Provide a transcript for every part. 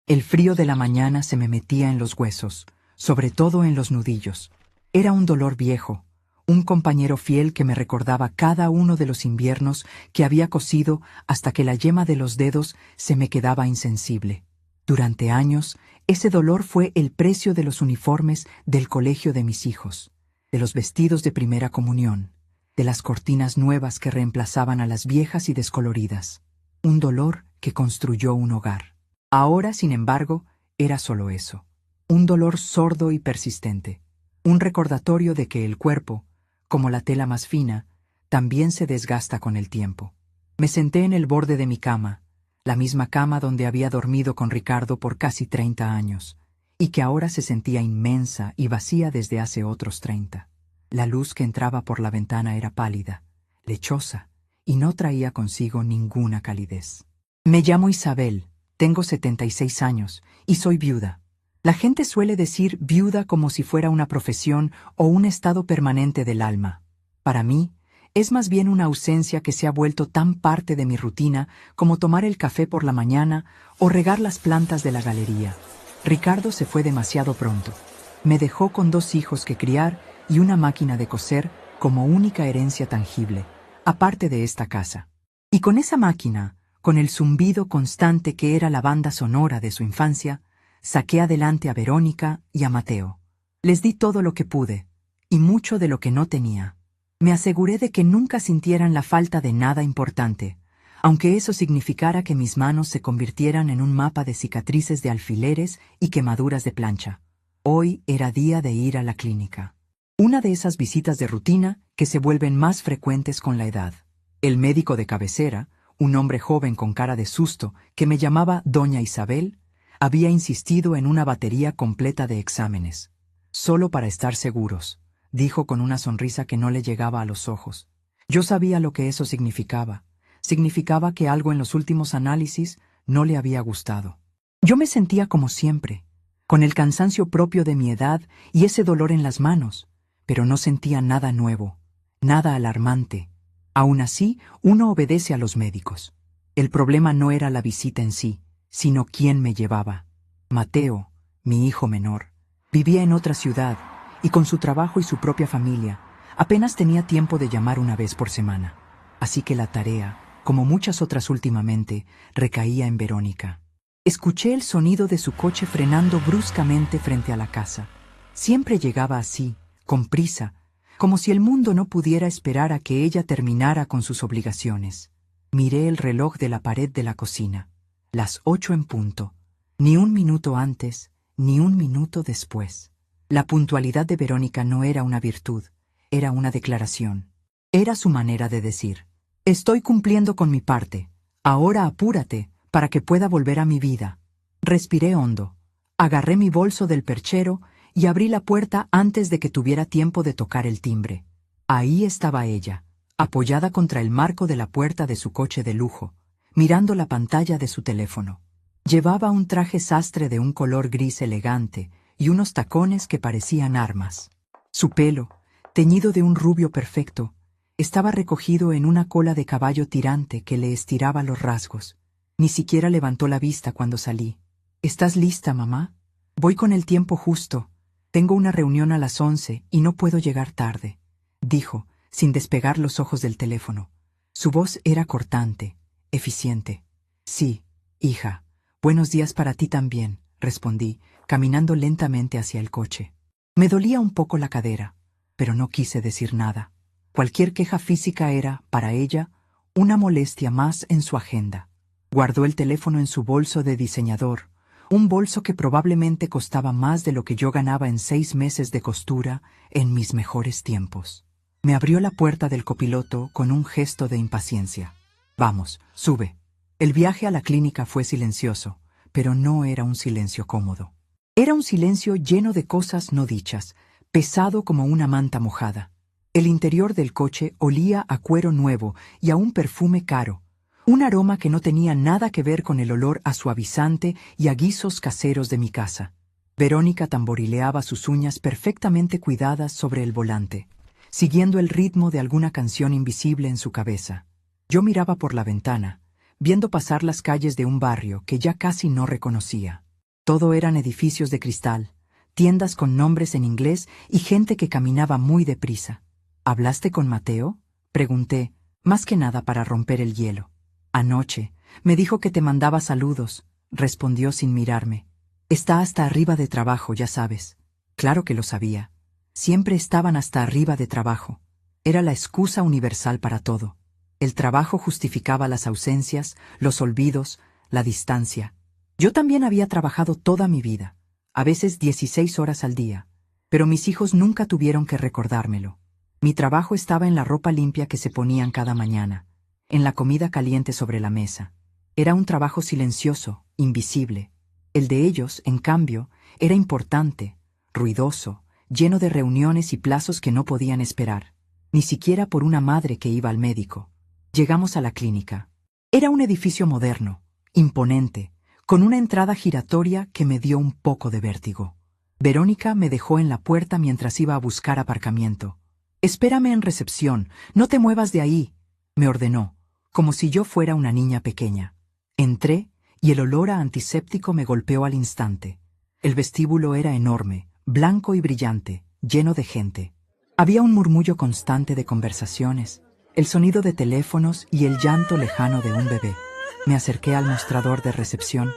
El frío de la mañana se me metía en los huesos, sobre todo en los nudillos. Era un dolor viejo, un compañero fiel que me recordaba cada uno de los inviernos que había cosido hasta que la yema de los dedos se me quedaba insensible. Durante años, ese dolor fue el precio de los uniformes del colegio de mis hijos, de los vestidos de primera comunión, de las cortinas nuevas que reemplazaban a las viejas y descoloridas. Un dolor que construyó un hogar. Ahora, sin embargo, era solo eso. Un dolor sordo y persistente. Un recordatorio de que el cuerpo, como la tela más fina, también se desgasta con el tiempo. Me senté en el borde de mi cama, la misma cama donde había dormido con Ricardo por casi 30 años, y que ahora se sentía inmensa y vacía desde hace otros 30. La luz que entraba por la ventana era pálida, lechosa, y no traía consigo ninguna calidez. Me llamo Isabel, tengo 76 años, y soy viuda. La gente suele decir viuda como si fuera una profesión o un estado permanente del alma. Para mí, es más bien una ausencia que se ha vuelto tan parte de mi rutina como tomar el café por la mañana o regar las plantas de la galería. Ricardo se fue demasiado pronto. Me dejó con 2 hijos que criar y una máquina de coser como única herencia tangible, aparte de esta casa. Y con esa máquina, con el zumbido constante que era la banda sonora de su infancia, saqué adelante a Verónica y a Mateo. Les di todo lo que pude, y mucho de lo que no tenía. Me aseguré de que nunca sintieran la falta de nada importante, aunque eso significara que mis manos se convirtieran en un mapa de cicatrices de alfileres y quemaduras de plancha. Hoy era día de ir a la clínica. Una de esas visitas de rutina que se vuelven más frecuentes con la edad. El médico de cabecera, un hombre joven con cara de susto que me llamaba Doña Isabel, había insistido en una batería completa de exámenes. Solo para estar seguros, dijo con una sonrisa que no le llegaba a los ojos. Yo sabía lo que eso significaba. Significaba que algo en los últimos análisis no le había gustado. Yo me sentía como siempre, con el cansancio propio de mi edad y ese dolor en las manos, pero no sentía nada nuevo, nada alarmante. Aún así, uno obedece a los médicos. El problema no era la visita en sí, sino quién me llevaba. Mateo, mi hijo menor, vivía en otra ciudad, y con su trabajo y su propia familia, apenas tenía tiempo de llamar una vez por semana. Así que la tarea, como muchas otras últimamente, recaía en Verónica. Escuché el sonido de su coche frenando bruscamente frente a la casa. Siempre llegaba así, con prisa, como si el mundo no pudiera esperar a que ella terminara con sus obligaciones. Miré el reloj de la pared de la cocina. Las 8 en punto. Ni un minuto antes, ni un minuto después. La puntualidad de Verónica no era una virtud, era una declaración. Era su manera de decir: estoy cumpliendo con mi parte, ahora apúrate para que pueda volver a mi vida. Respiré hondo, agarré mi bolso del perchero y abrí la puerta antes de que tuviera tiempo de tocar el timbre. Ahí estaba ella, apoyada contra el marco de la puerta de su coche de lujo, mirando la pantalla de su teléfono. Llevaba un traje sastre de un color gris elegante y unos tacones que parecían armas. Su pelo, teñido de un rubio perfecto, estaba recogido en una cola de caballo tirante que le estiraba los rasgos. Ni siquiera levantó la vista cuando salí. ¿Estás lista, mamá? Voy con el tiempo justo. Tengo una reunión a las 11 y no puedo llegar tarde, dijo, sin despegar los ojos del teléfono. Su voz era cortante, eficiente. Sí, hija. Buenos días para ti también, respondí, caminando lentamente hacia el coche. Me dolía un poco la cadera, pero no quise decir nada. Cualquier queja física era, para ella, una molestia más en su agenda. Guardó el teléfono en su bolso de diseñador, un bolso que probablemente costaba más de lo que yo ganaba en 6 meses de costura en mis mejores tiempos. Me abrió la puerta del copiloto con un gesto de impaciencia. Vamos, sube. El viaje a la clínica fue silencioso, pero no era un silencio cómodo. Era un silencio lleno de cosas no dichas, pesado como una manta mojada. El interior del coche olía a cuero nuevo y a un perfume caro, un aroma que no tenía nada que ver con el olor a suavizante y a guisos caseros de mi casa. Verónica tamborileaba sus uñas perfectamente cuidadas sobre el volante, siguiendo el ritmo de alguna canción invisible en su cabeza. Yo miraba por la ventana, viendo pasar las calles de un barrio que ya casi no reconocía. Todo eran edificios de cristal, tiendas con nombres en inglés y gente que caminaba muy deprisa. ¿Hablaste con Mateo?, pregunté, más que nada para romper el hielo. Anoche, me dijo que te mandaba saludos, respondió sin mirarme. Está hasta arriba de trabajo, ya sabes. Claro que lo sabía. Siempre estaban hasta arriba de trabajo. Era la excusa universal para todo. El trabajo justificaba las ausencias, los olvidos, la distancia. Yo también había trabajado toda mi vida, a veces 16 horas al día, pero mis hijos nunca tuvieron que recordármelo. Mi trabajo estaba en la ropa limpia que se ponían cada mañana, en la comida caliente sobre la mesa. Era un trabajo silencioso, invisible. El de ellos, en cambio, era importante, ruidoso, lleno de reuniones y plazos que no podían esperar, ni siquiera por una madre que iba al médico. Llegamos a la clínica. Era un edificio moderno, imponente, con una entrada giratoria que me dio un poco de vértigo. Verónica me dejó en la puerta mientras iba a buscar aparcamiento. «Espérame en recepción, no te muevas de ahí», me ordenó, como si yo fuera una niña pequeña. Entré y el olor a antiséptico me golpeó al instante. El vestíbulo era enorme, blanco y brillante, lleno de gente. Había un murmullo constante de conversaciones, el sonido de teléfonos y el llanto lejano de un bebé. Me acerqué al mostrador de recepción,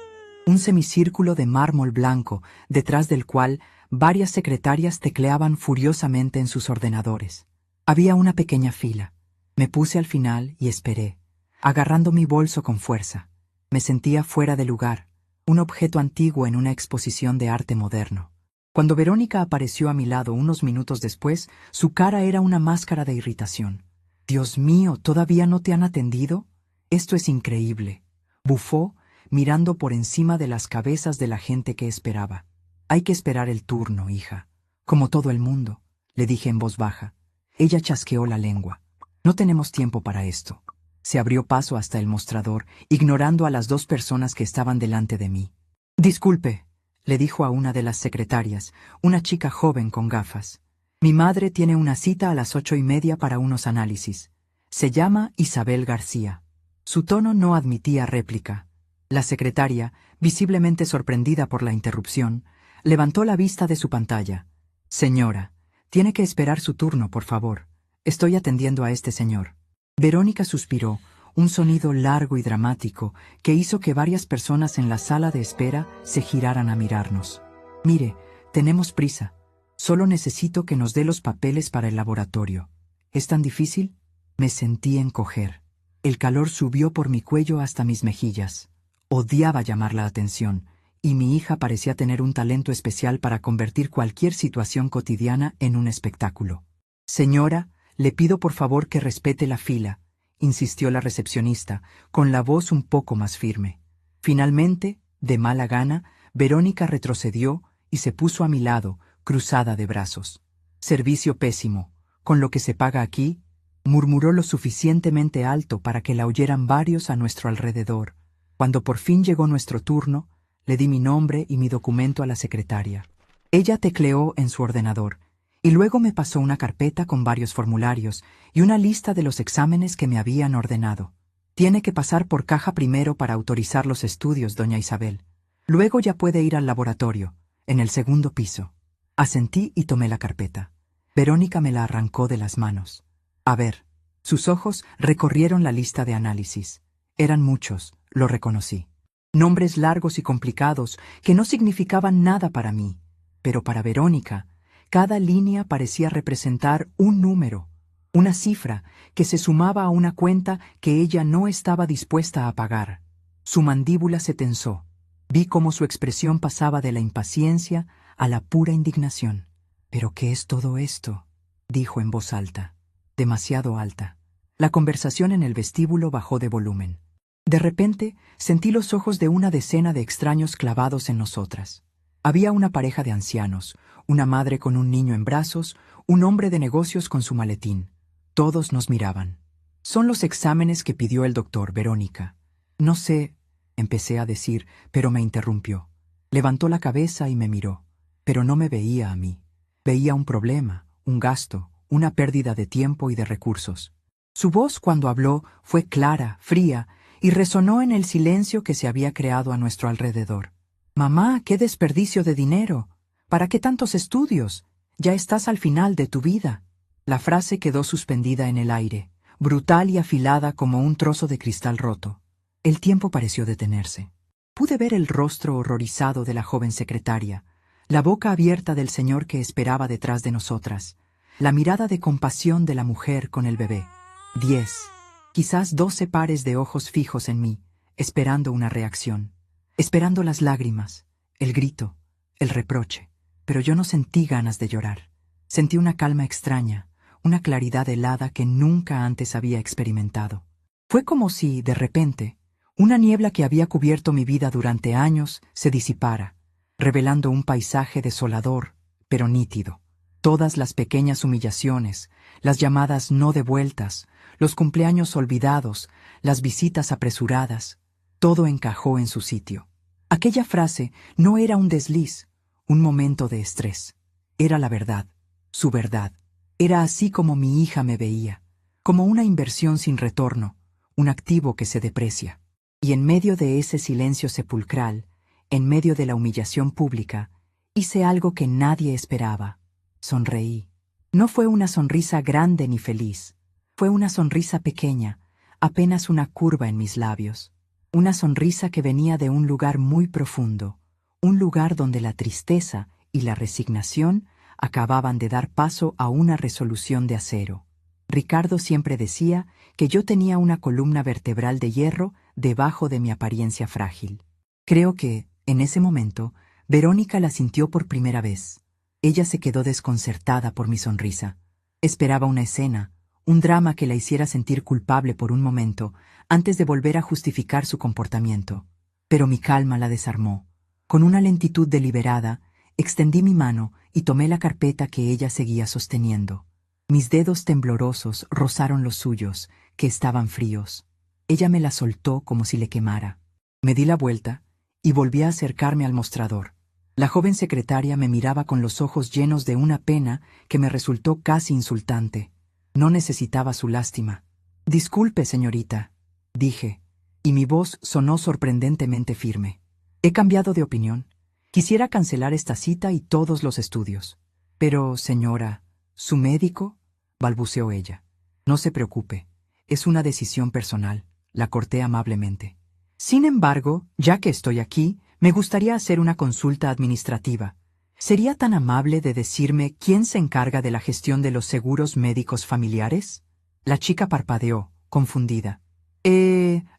un semicírculo de mármol blanco, detrás del cual varias secretarias tecleaban furiosamente en sus ordenadores. Había una pequeña fila. Me puse al final y esperé, agarrando mi bolso con fuerza. Me sentía fuera de lugar, un objeto antiguo en una exposición de arte moderno. Cuando Verónica apareció a mi lado unos minutos después, su cara era una máscara de irritación. «Dios mío, ¿todavía no te han atendido? Esto es increíble», bufó, mirando por encima de las cabezas de la gente que esperaba. «Hay que esperar el turno, hija. Como todo el mundo», le dije en voz baja. Ella chasqueó la lengua. «No tenemos tiempo para esto». Se abrió paso hasta el mostrador, ignorando a las dos personas que estaban delante de mí. «Disculpe», le dijo a una de las secretarias, una chica joven con gafas. «Mi madre tiene una cita a las 8:30 para unos análisis. Se llama Isabel García». Su tono no admitía réplica. La secretaria, visiblemente sorprendida por la interrupción, levantó la vista de su pantalla. «Señora, tiene que esperar su turno, por favor. Estoy atendiendo a este señor». Verónica suspiró, un sonido largo y dramático que hizo que varias personas en la sala de espera se giraran a mirarnos. «Mire, tenemos prisa. Solo necesito que nos dé los papeles para el laboratorio». «¿Es tan difícil?». Me sentí encoger. El calor subió por mi cuello hasta mis mejillas. Odiaba llamar la atención, y mi hija parecía tener un talento especial para convertir cualquier situación cotidiana en un espectáculo. «Señora, le pido por favor que respete la fila», insistió la recepcionista, con la voz un poco más firme. Finalmente, de mala gana, Verónica retrocedió y se puso a mi lado, cruzada de brazos. «Servicio pésimo, con lo que se paga aquí», murmuró lo suficientemente alto para que la oyeran varios a nuestro alrededor. Cuando por fin llegó nuestro turno, le di mi nombre y mi documento a la secretaria. Ella tecleó en su ordenador, y luego me pasó una carpeta con varios formularios y una lista de los exámenes que me habían ordenado. «Tiene que pasar por caja primero para autorizar los estudios, doña Isabel. Luego ya puede ir al laboratorio, en el segundo piso». Asentí y tomé la carpeta. Verónica me la arrancó de las manos. «A ver». Sus ojos recorrieron la lista de análisis. Eran muchos, lo reconocí. Nombres largos y complicados que no significaban nada para mí, pero para Verónica, cada línea parecía representar un número, una cifra que se sumaba a una cuenta que ella no estaba dispuesta a pagar. Su mandíbula se tensó. Vi cómo su expresión pasaba de la impaciencia a la pura indignación. «¿Pero qué es todo esto?», dijo en voz alta, demasiado alta. La conversación en el vestíbulo bajó de volumen. De repente, sentí los ojos de una decena de extraños clavados en nosotras. Había una pareja de ancianos, una madre con un niño en brazos, un hombre de negocios con su maletín. Todos nos miraban. «Son los exámenes que pidió el doctor, Verónica». «No sé», empecé a decir, pero me interrumpió. Levantó la cabeza y me miró, pero no me veía a mí. Veía un problema, un gasto, una pérdida de tiempo y de recursos. Su voz cuando habló fue clara, fría, y resonó en el silencio que se había creado a nuestro alrededor. Mamá, qué desperdicio de dinero. ¿Para qué tantos estudios? Ya estás al final de tu vida. La frase quedó suspendida en el aire, brutal y afilada como un trozo de cristal roto. El tiempo pareció detenerse. Pude ver el rostro horrorizado de la joven secretaria, la boca abierta del señor que esperaba detrás de nosotras, la mirada de compasión de la mujer con el bebé. 10, quizás 12 pares de ojos fijos en mí, esperando una reacción, esperando las lágrimas, el grito, el reproche. Pero yo no sentí ganas de llorar. Sentí una calma extraña, una claridad helada que nunca antes había experimentado. Fue como si, de repente, una niebla que había cubierto mi vida durante años se disipara, revelando un paisaje desolador, pero nítido. Todas las pequeñas humillaciones, las llamadas no devueltas, los cumpleaños olvidados, las visitas apresuradas, todo encajó en su sitio. Aquella frase no era un desliz, un momento de estrés. Era la verdad, su verdad. Era así como mi hija me veía, como una inversión sin retorno, un activo que se deprecia. Y en medio de ese silencio sepulcral, en medio de la humillación pública, hice algo que nadie esperaba. Sonreí. No fue una sonrisa grande ni feliz. Fue una sonrisa pequeña, apenas una curva en mis labios. Una sonrisa que venía de un lugar muy profundo, un lugar donde la tristeza y la resignación acababan de dar paso a una resolución de acero. Ricardo siempre decía que yo tenía una columna vertebral de hierro debajo de mi apariencia frágil. Creo que, en ese momento, Verónica la sintió por primera vez. Ella se quedó desconcertada por mi sonrisa. Esperaba una escena, un drama que la hiciera sentir culpable por un momento, antes de volver a justificar su comportamiento. Pero mi calma la desarmó. Con una lentitud deliberada, extendí mi mano y tomé la carpeta que ella seguía sosteniendo. Mis dedos temblorosos rozaron los suyos, que estaban fríos. Ella me la soltó como si le quemara. Me di la vuelta y volví a acercarme al mostrador. La joven secretaria me miraba con los ojos llenos de una pena que me resultó casi insultante. No necesitaba su lástima. «Disculpe, señorita», dije, y mi voz sonó sorprendentemente firme. «He cambiado de opinión. Quisiera cancelar esta cita y todos los estudios». «Pero, señora, ¿su médico?», balbuceó ella. «No se preocupe, es una decisión personal», la corté amablemente. «Sin embargo, ya que estoy aquí, me gustaría hacer una consulta administrativa. ¿Sería tan amable de decirme quién se encarga de la gestión de los seguros médicos familiares?» La chica parpadeó, confundida.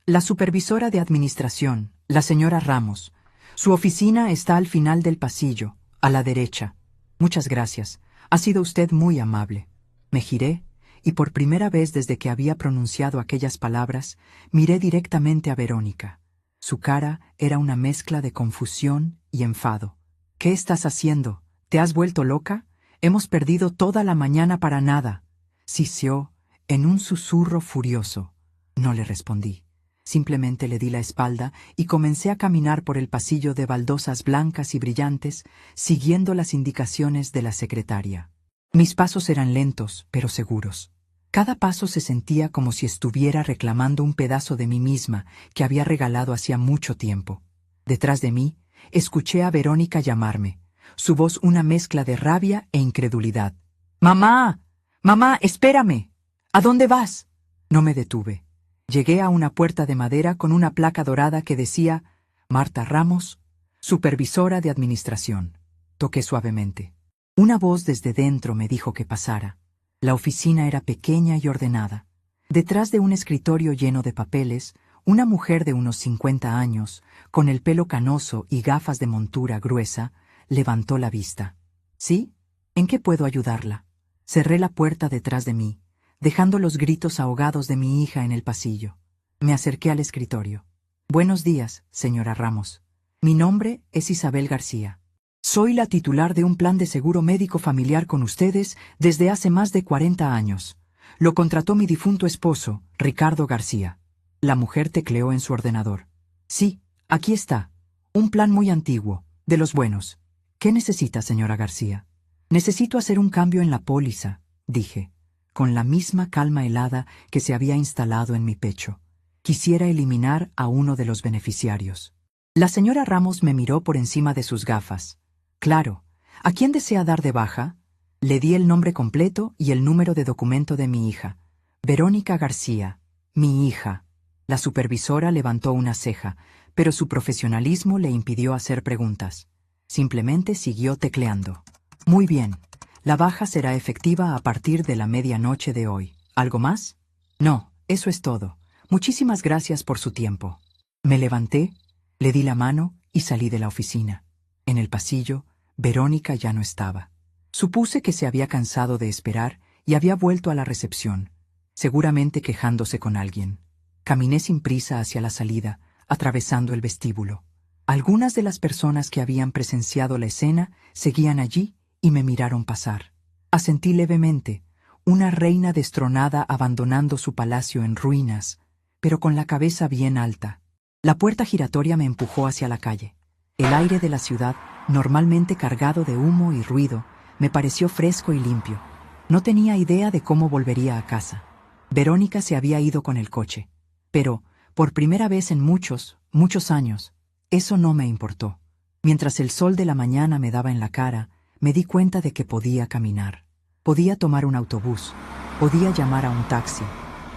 La supervisora de administración, la señora Ramos. Su oficina está al final del pasillo, a la derecha. Muchas gracias. Ha sido usted muy amable». Me giré, y por primera vez desde que había pronunciado aquellas palabras, miré directamente a Verónica. Su cara era una mezcla de confusión y enfado. «¿Qué estás haciendo? ¿Te has vuelto loca? Hemos perdido toda la mañana para nada», siseó en un susurro furioso. No le respondí. Simplemente le di la espalda y comencé a caminar por el pasillo de baldosas blancas y brillantes, siguiendo las indicaciones de la secretaria. Mis pasos eran lentos, pero seguros. Cada paso se sentía como si estuviera reclamando un pedazo de mí misma que había regalado hacía mucho tiempo. Detrás de mí, escuché a Verónica llamarme, su voz una mezcla de rabia e incredulidad. «¡Mamá! ¡Mamá, espérame! ¿A dónde vas?» No me detuve. Llegué a una puerta de madera con una placa dorada que decía «Marta Ramos, supervisora de administración». Toqué suavemente. Una voz desde dentro me dijo que pasara. La oficina era pequeña y ordenada. Detrás de un escritorio lleno de papeles, una mujer de unos 50 años, con el pelo canoso y gafas de montura gruesa, levantó la vista. «¿Sí? ¿En qué puedo ayudarla?» Cerré la puerta detrás de mí, dejando los gritos ahogados de mi hija en el pasillo. Me acerqué al escritorio. «Buenos días, señora Ramos. Mi nombre es Isabel García. Soy la titular de un plan de seguro médico familiar con ustedes desde hace más de 40 años. Lo contrató mi difunto esposo, Ricardo García». La mujer tecleó en su ordenador. «Sí, aquí está. Un plan muy antiguo, de los buenos. ¿Qué necesita, señora García?» «Necesito hacer un cambio en la póliza», dije, con la misma calma helada que se había instalado en mi pecho. Quisiera eliminar a uno de los beneficiarios. La señora Ramos me miró por encima de sus gafas. Claro, ¿a quién desea dar de baja? Le di el nombre completo y el número de documento de mi hija. Verónica García, mi hija. La supervisora levantó una ceja, pero su profesionalismo le impidió hacer preguntas. Simplemente siguió tecleando. Muy bien, la baja será efectiva a partir de la medianoche de hoy. ¿Algo más? No, eso es todo. Muchísimas gracias por su tiempo. Me levanté, le di la mano y salí de la oficina. En el pasillo, Verónica ya no estaba. Supuse que se había cansado de esperar y había vuelto a la recepción, seguramente quejándose con alguien. Caminé sin prisa hacia la salida, atravesando el vestíbulo. Algunas de las personas que habían presenciado la escena seguían allí y me miraron pasar. Asentí levemente, una reina destronada abandonando su palacio en ruinas, pero con la cabeza bien alta. La puerta giratoria me empujó hacia la calle. El aire de la ciudad, normalmente cargado de humo y ruido, me pareció fresco y limpio. No tenía idea de cómo volvería a casa. Verónica se había ido con el coche. Pero, por primera vez en muchos, muchos años, eso no me importó. Mientras el sol de la mañana me daba en la cara, me di cuenta de que podía caminar. Podía tomar un autobús. Podía llamar a un taxi.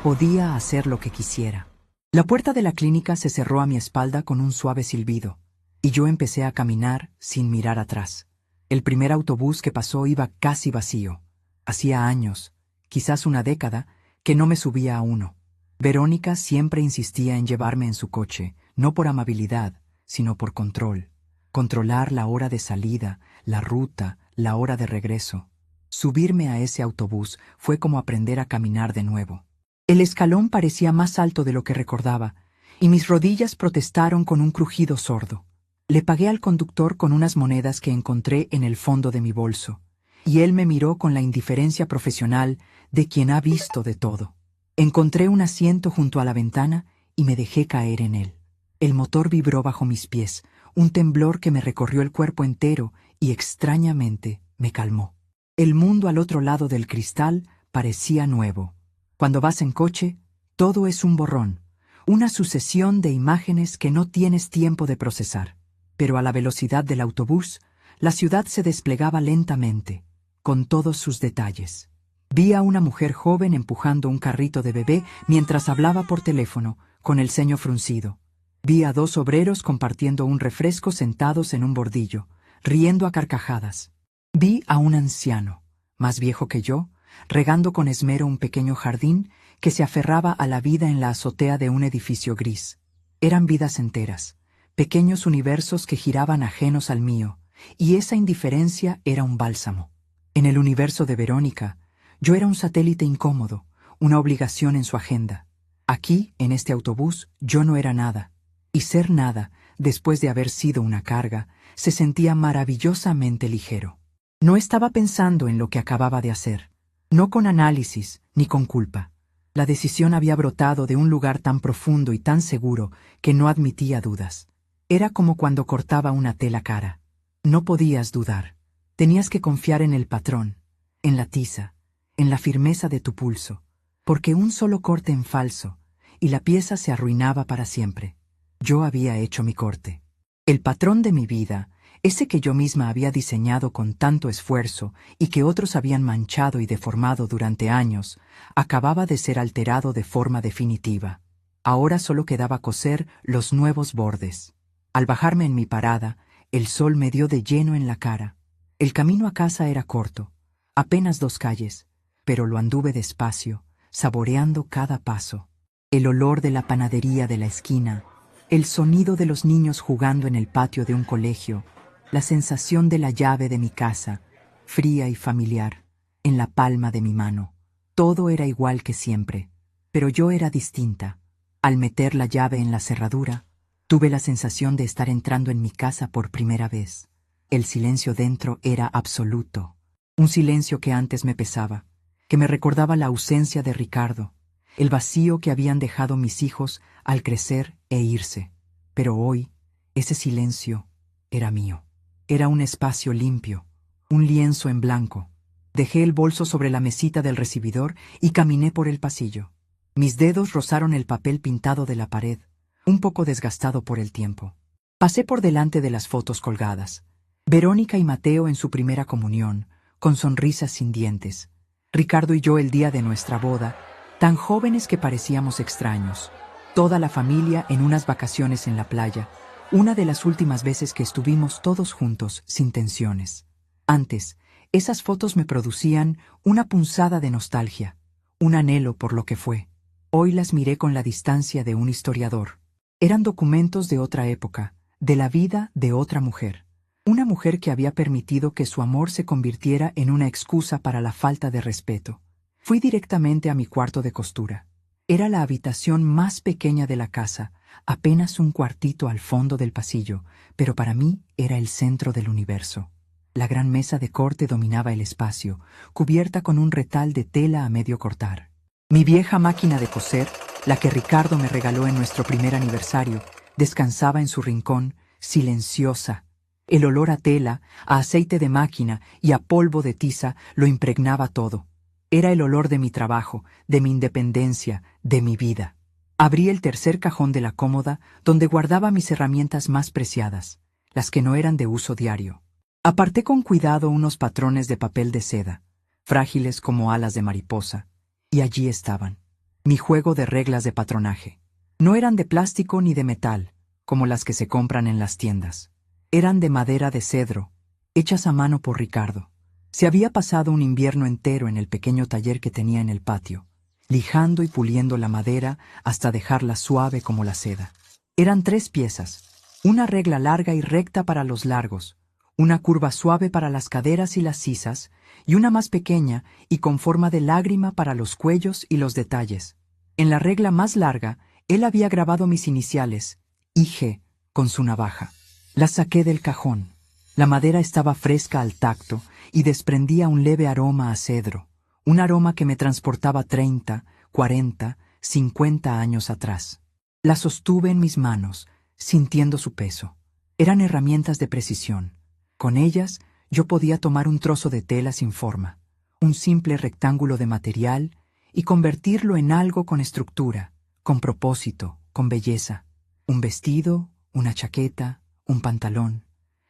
Podía hacer lo que quisiera. La puerta de la clínica se cerró a mi espalda con un suave silbido, y yo empecé a caminar sin mirar atrás. El primer autobús que pasó iba casi vacío. Hacía años, quizás una década, que no me subía a uno. Verónica siempre insistía en llevarme en su coche, no por amabilidad, sino por control. Controlar la hora de salida, la ruta, la hora de regreso. Subirme a ese autobús fue como aprender a caminar de nuevo. El escalón parecía más alto de lo que recordaba, y mis rodillas protestaron con un crujido sordo. Le pagué al conductor con unas monedas que encontré en el fondo de mi bolso, y él me miró con la indiferencia profesional de quien ha visto de todo. Encontré un asiento junto a la ventana y me dejé caer en él. El motor vibró bajo mis pies, un temblor que me recorrió el cuerpo entero y extrañamente me calmó. El mundo al otro lado del cristal parecía nuevo. Cuando vas en coche, todo es un borrón, una sucesión de imágenes que no tienes tiempo de procesar. Pero a la velocidad del autobús, la ciudad se desplegaba lentamente, con todos sus detalles. Vi a una mujer joven empujando un carrito de bebé mientras hablaba por teléfono, con el ceño fruncido. Vi a dos obreros compartiendo un refresco sentados en un bordillo, riendo a carcajadas. Vi a un anciano, más viejo que yo, regando con esmero un pequeño jardín que se aferraba a la vida en la azotea de un edificio gris. Eran vidas enteras, pequeños universos que giraban ajenos al mío, y esa indiferencia era un bálsamo. En el universo de Verónica, yo era un satélite incómodo, una obligación en su agenda. Aquí, en este autobús, yo no era nada, y ser nada, después de haber sido una carga, se sentía maravillosamente ligero. No estaba pensando en lo que acababa de hacer, no con análisis ni con culpa. La decisión había brotado de un lugar tan profundo y tan seguro que no admitía dudas. Era como cuando cortaba una tela cara. No podías dudar. Tenías que confiar en el patrón, en la tiza, en la firmeza de tu pulso, porque un solo corte en falso, y la pieza se arruinaba para siempre. Yo había hecho mi corte. El patrón de mi vida, ese que yo misma había diseñado con tanto esfuerzo y que otros habían manchado y deformado durante años, acababa de ser alterado de forma definitiva. Ahora solo quedaba coser los nuevos bordes. Al bajarme en mi parada, el sol me dio de lleno en la cara. El camino a casa era corto, apenas 2 calles, pero lo anduve despacio, saboreando cada paso. El olor de la panadería de la esquina, el sonido de los niños jugando en el patio de un colegio, la sensación de la llave de mi casa, fría y familiar, en la palma de mi mano. Todo era igual que siempre, pero yo era distinta. Al meter la llave en la cerradura, tuve la sensación de estar entrando en mi casa por primera vez. El silencio dentro era absoluto, un silencio que antes me pesaba, que me recordaba la ausencia de Ricardo, el vacío que habían dejado mis hijos al crecer e irse. Pero hoy, ese silencio era mío. Era un espacio limpio, un lienzo en blanco. Dejé el bolso sobre la mesita del recibidor y caminé por el pasillo. Mis dedos rozaron el papel pintado de la pared, un poco desgastado por el tiempo. Pasé por delante de las fotos colgadas. Verónica y Mateo en su primera comunión, con sonrisas sin dientes. Ricardo y yo el día de nuestra boda, tan jóvenes que parecíamos extraños. Toda la familia en unas vacaciones en la playa, una de las últimas veces que estuvimos todos juntos, sin tensiones. Antes, esas fotos me producían una punzada de nostalgia, un anhelo por lo que fue. Hoy las miré con la distancia de un historiador. Eran documentos de otra época, de la vida de otra mujer. Una mujer que había permitido que su amor se convirtiera en una excusa para la falta de respeto. Fui directamente a mi cuarto de costura. Era la habitación más pequeña de la casa, apenas un cuartito al fondo del pasillo, pero para mí era el centro del universo. La gran mesa de corte dominaba el espacio, cubierta con un retal de tela a medio cortar. Mi vieja máquina de coser, la que Ricardo me regaló en nuestro primer aniversario, descansaba en su rincón, silenciosa. El olor a tela, a aceite de máquina y a polvo de tiza lo impregnaba todo. Era el olor de mi trabajo, de mi independencia, de mi vida. Abrí el tercer cajón de la cómoda, donde guardaba mis herramientas más preciadas, las que no eran de uso diario. Aparté con cuidado unos patrones de papel de seda, frágiles como alas de mariposa, y allí estaban, mi juego de reglas de patronaje. No eran de plástico ni de metal, como las que se compran en las tiendas. Eran de madera de cedro, hechas a mano por Ricardo. Se había pasado un invierno entero en el pequeño taller que tenía en el patio, lijando y puliendo la madera hasta dejarla suave como la seda. Eran 3 piezas, una regla larga y recta para los largos, una curva suave para las caderas y las sisas, y una más pequeña y con forma de lágrima para los cuellos y los detalles. En la regla más larga, él había grabado mis iniciales, IG, con su navaja. Las saqué del cajón. La madera estaba fresca al tacto y desprendía un leve aroma a cedro, un aroma que me transportaba 30, 40, 50 años atrás. La sostuve en mis manos, sintiendo su peso. Eran herramientas de precisión. Con ellas yo podía tomar un trozo de tela sin forma, un simple rectángulo de material, y convertirlo en algo con estructura, con propósito, con belleza. Un vestido, una chaqueta, un pantalón.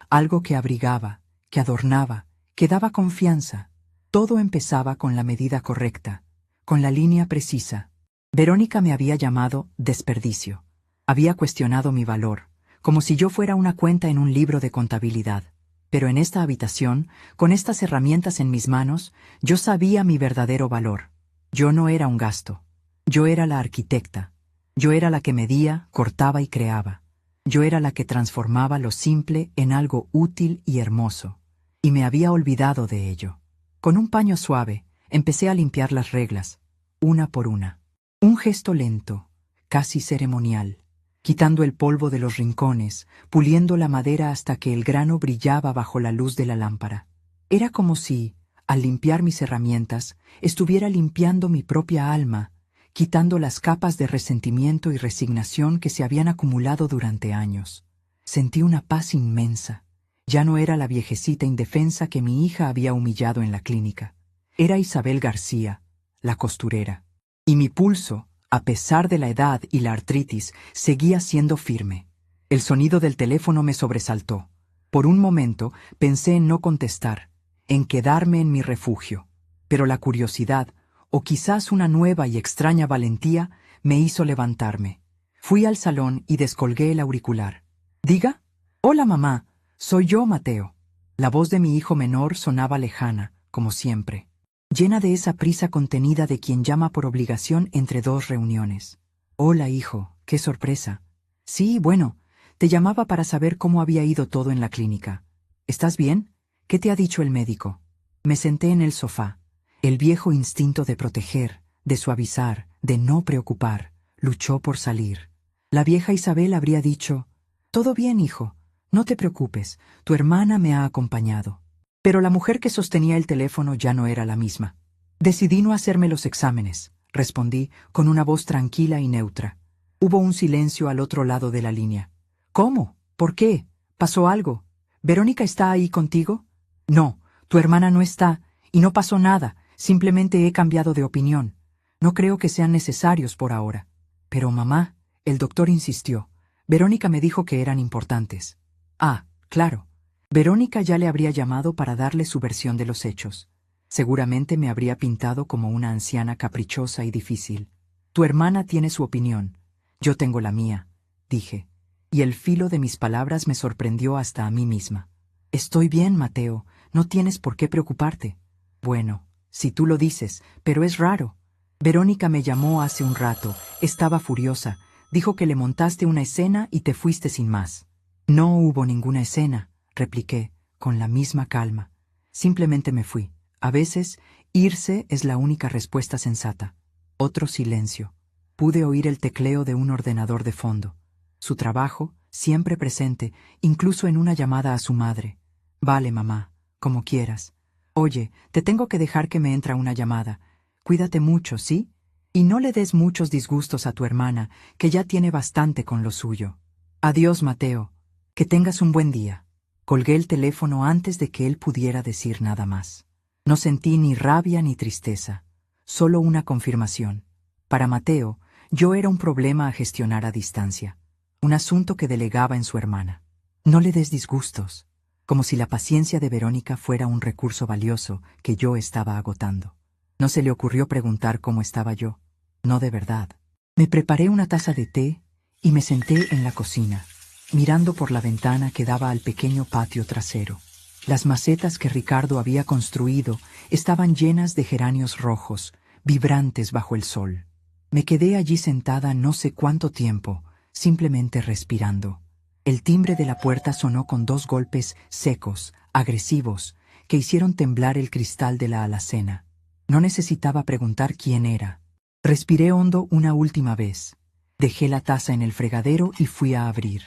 Algo que abrigaba, que adornaba, que daba confianza. Todo empezaba con la medida correcta, con la línea precisa. Verónica me había llamado desperdicio. Había cuestionado mi valor, como si yo fuera una cuenta en un libro de contabilidad. Pero en esta habitación, con estas herramientas en mis manos, yo sabía mi verdadero valor. Yo no era un gasto. Yo era la arquitecta. Yo era la que medía, cortaba y creaba. Yo era la que transformaba lo simple en algo útil y hermoso. Y me había olvidado de ello. Con un paño suave, empecé a limpiar las reglas, una por una. Un gesto lento, casi ceremonial, quitando el polvo de los rincones, puliendo la madera hasta que el grano brillaba bajo la luz de la lámpara. Era como si, al limpiar mis herramientas, estuviera limpiando mi propia alma, quitando las capas de resentimiento y resignación que se habían acumulado durante años. Sentí una paz inmensa. Ya no era la viejecita indefensa que mi hija había humillado en la clínica. Era Isabel García, la costurera. Y mi pulso, a pesar de la edad y la artritis, seguía siendo firme. El sonido del teléfono me sobresaltó. Por un momento pensé en no contestar, en quedarme en mi refugio. Pero la curiosidad, o quizás una nueva y extraña valentía, me hizo levantarme. Fui al salón y descolgué el auricular. «¿Diga? Hola, mamá. Soy yo, Mateo». La voz de mi hijo menor sonaba lejana, como siempre, llena de esa prisa contenida de quien llama por obligación entre 2 reuniones. «Hola, hijo. Qué sorpresa». «Sí, bueno, te llamaba para saber cómo había ido todo en la clínica. ¿Estás bien? ¿Qué te ha dicho el médico?» Me senté en el sofá. El viejo instinto de proteger, de suavizar, de no preocupar, luchó por salir. La vieja Isabel habría dicho: «Todo bien, hijo, no te preocupes, tu hermana me ha acompañado». Pero la mujer que sostenía el teléfono ya no era la misma. «Decidí no hacerme los exámenes», respondí con una voz tranquila y neutra. Hubo un silencio al otro lado de la línea. «¿Cómo? ¿Por qué? ¿Pasó algo? ¿Verónica está ahí contigo?» «No, tu hermana no está, y no pasó nada. Simplemente he cambiado de opinión. No creo que sean necesarios por ahora». «Pero mamá», el doctor insistió, Verónica me dijo que eran importantes. Ah, claro. Verónica ya le habría llamado para darle su versión de los hechos. Seguramente me habría pintado como una anciana caprichosa y difícil. Tu hermana tiene su opinión. Yo tengo la mía, dije. Y el filo de mis palabras me sorprendió hasta a mí misma. Estoy bien, Mateo, no tienes por qué preocuparte. Bueno, si tú lo dices, pero es raro. Verónica me llamó hace un rato, estaba furiosa, dijo que le montaste una escena y te fuiste sin más. No hubo ninguna escena, repliqué, con la misma calma. Simplemente me fui. A veces, irse es la única respuesta sensata. Otro silencio. Pude oír el tecleo de un ordenador de fondo. Su trabajo, siempre presente, incluso en una llamada a su madre. Vale, mamá, como quieras. Oye, te tengo que dejar que me entra una llamada. Cuídate mucho, ¿sí? Y no le des muchos disgustos a tu hermana, que ya tiene bastante con lo suyo. Adiós, Mateo. Que tengas un buen día. Colgué el teléfono antes de que él pudiera decir nada más. No sentí ni rabia ni tristeza, solo una confirmación. Para Mateo, yo era un problema a gestionar a distancia, un asunto que delegaba en su hermana. No le des disgustos, como si la paciencia de Verónica fuera un recurso valioso que yo estaba agotando. No se le ocurrió preguntar cómo estaba yo. No de verdad. Me preparé una taza de té y me senté en la cocina, mirando por la ventana que daba al pequeño patio trasero. Las macetas que Ricardo había construido estaban llenas de geranios rojos, vibrantes bajo el sol. Me quedé allí sentada no sé cuánto tiempo, simplemente respirando. El timbre de la puerta sonó con 2 golpes secos, agresivos, que hicieron temblar el cristal de la alacena. No necesitaba preguntar quién era. Respiré hondo una última vez. Dejé la taza en el fregadero y fui a abrir.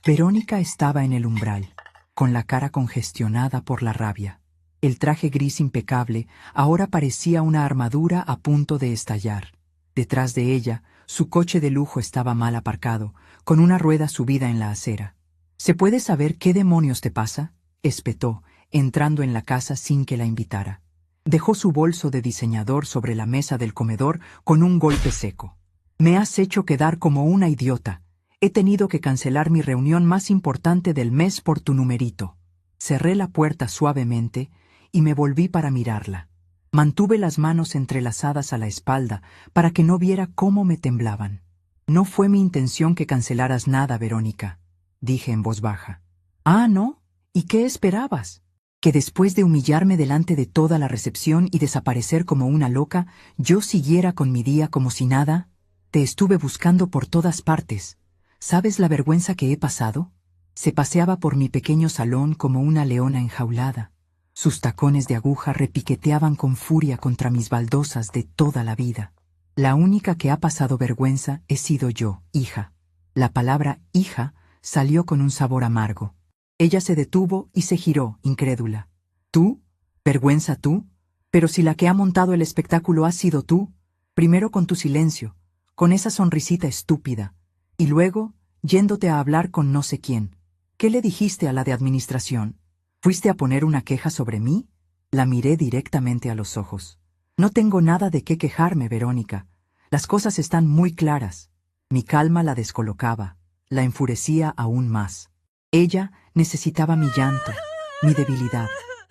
Verónica estaba en el umbral, con la cara congestionada por la rabia. El traje gris impecable ahora parecía una armadura a punto de estallar. Detrás de ella, su coche de lujo estaba mal aparcado, con una rueda subida en la acera. ¿Se puede saber qué demonios te pasa?, espetó, entrando en la casa sin que la invitara. Dejó su bolso de diseñador sobre la mesa del comedor con un golpe seco. Me has hecho quedar como una idiota. He tenido que cancelar mi reunión más importante del mes por tu numerito. Cerré la puerta suavemente y me volví para mirarla. Mantuve las manos entrelazadas a la espalda para que no viera cómo me temblaban. No fue mi intención que cancelaras nada, Verónica, dije en voz baja. Ah, ¿no? ¿Y qué esperabas? ¿Que después de humillarme delante de toda la recepción y desaparecer como una loca, yo siguiera con mi día como si nada? Te estuve buscando por todas partes. ¿Sabes la vergüenza que he pasado? Se paseaba por mi pequeño salón como una leona enjaulada. Sus tacones de aguja repiqueteaban con furia contra mis baldosas de toda la vida. La única que ha pasado vergüenza he sido yo, hija. La palabra hija salió con un sabor amargo. Ella se detuvo y se giró, incrédula. ¿Tú? ¿Vergüenza tú? Pero si la que ha montado el espectáculo has sido tú, primero con tu silencio, con esa sonrisita estúpida, y luego, yéndote a hablar con no sé quién. ¿Qué le dijiste a la de administración? ¿Fuiste a poner una queja sobre mí? La miré directamente a los ojos. No tengo nada de qué quejarme, Verónica. Las cosas están muy claras. Mi calma la descolocaba, la enfurecía aún más. Ella necesitaba mi llanto, mi debilidad.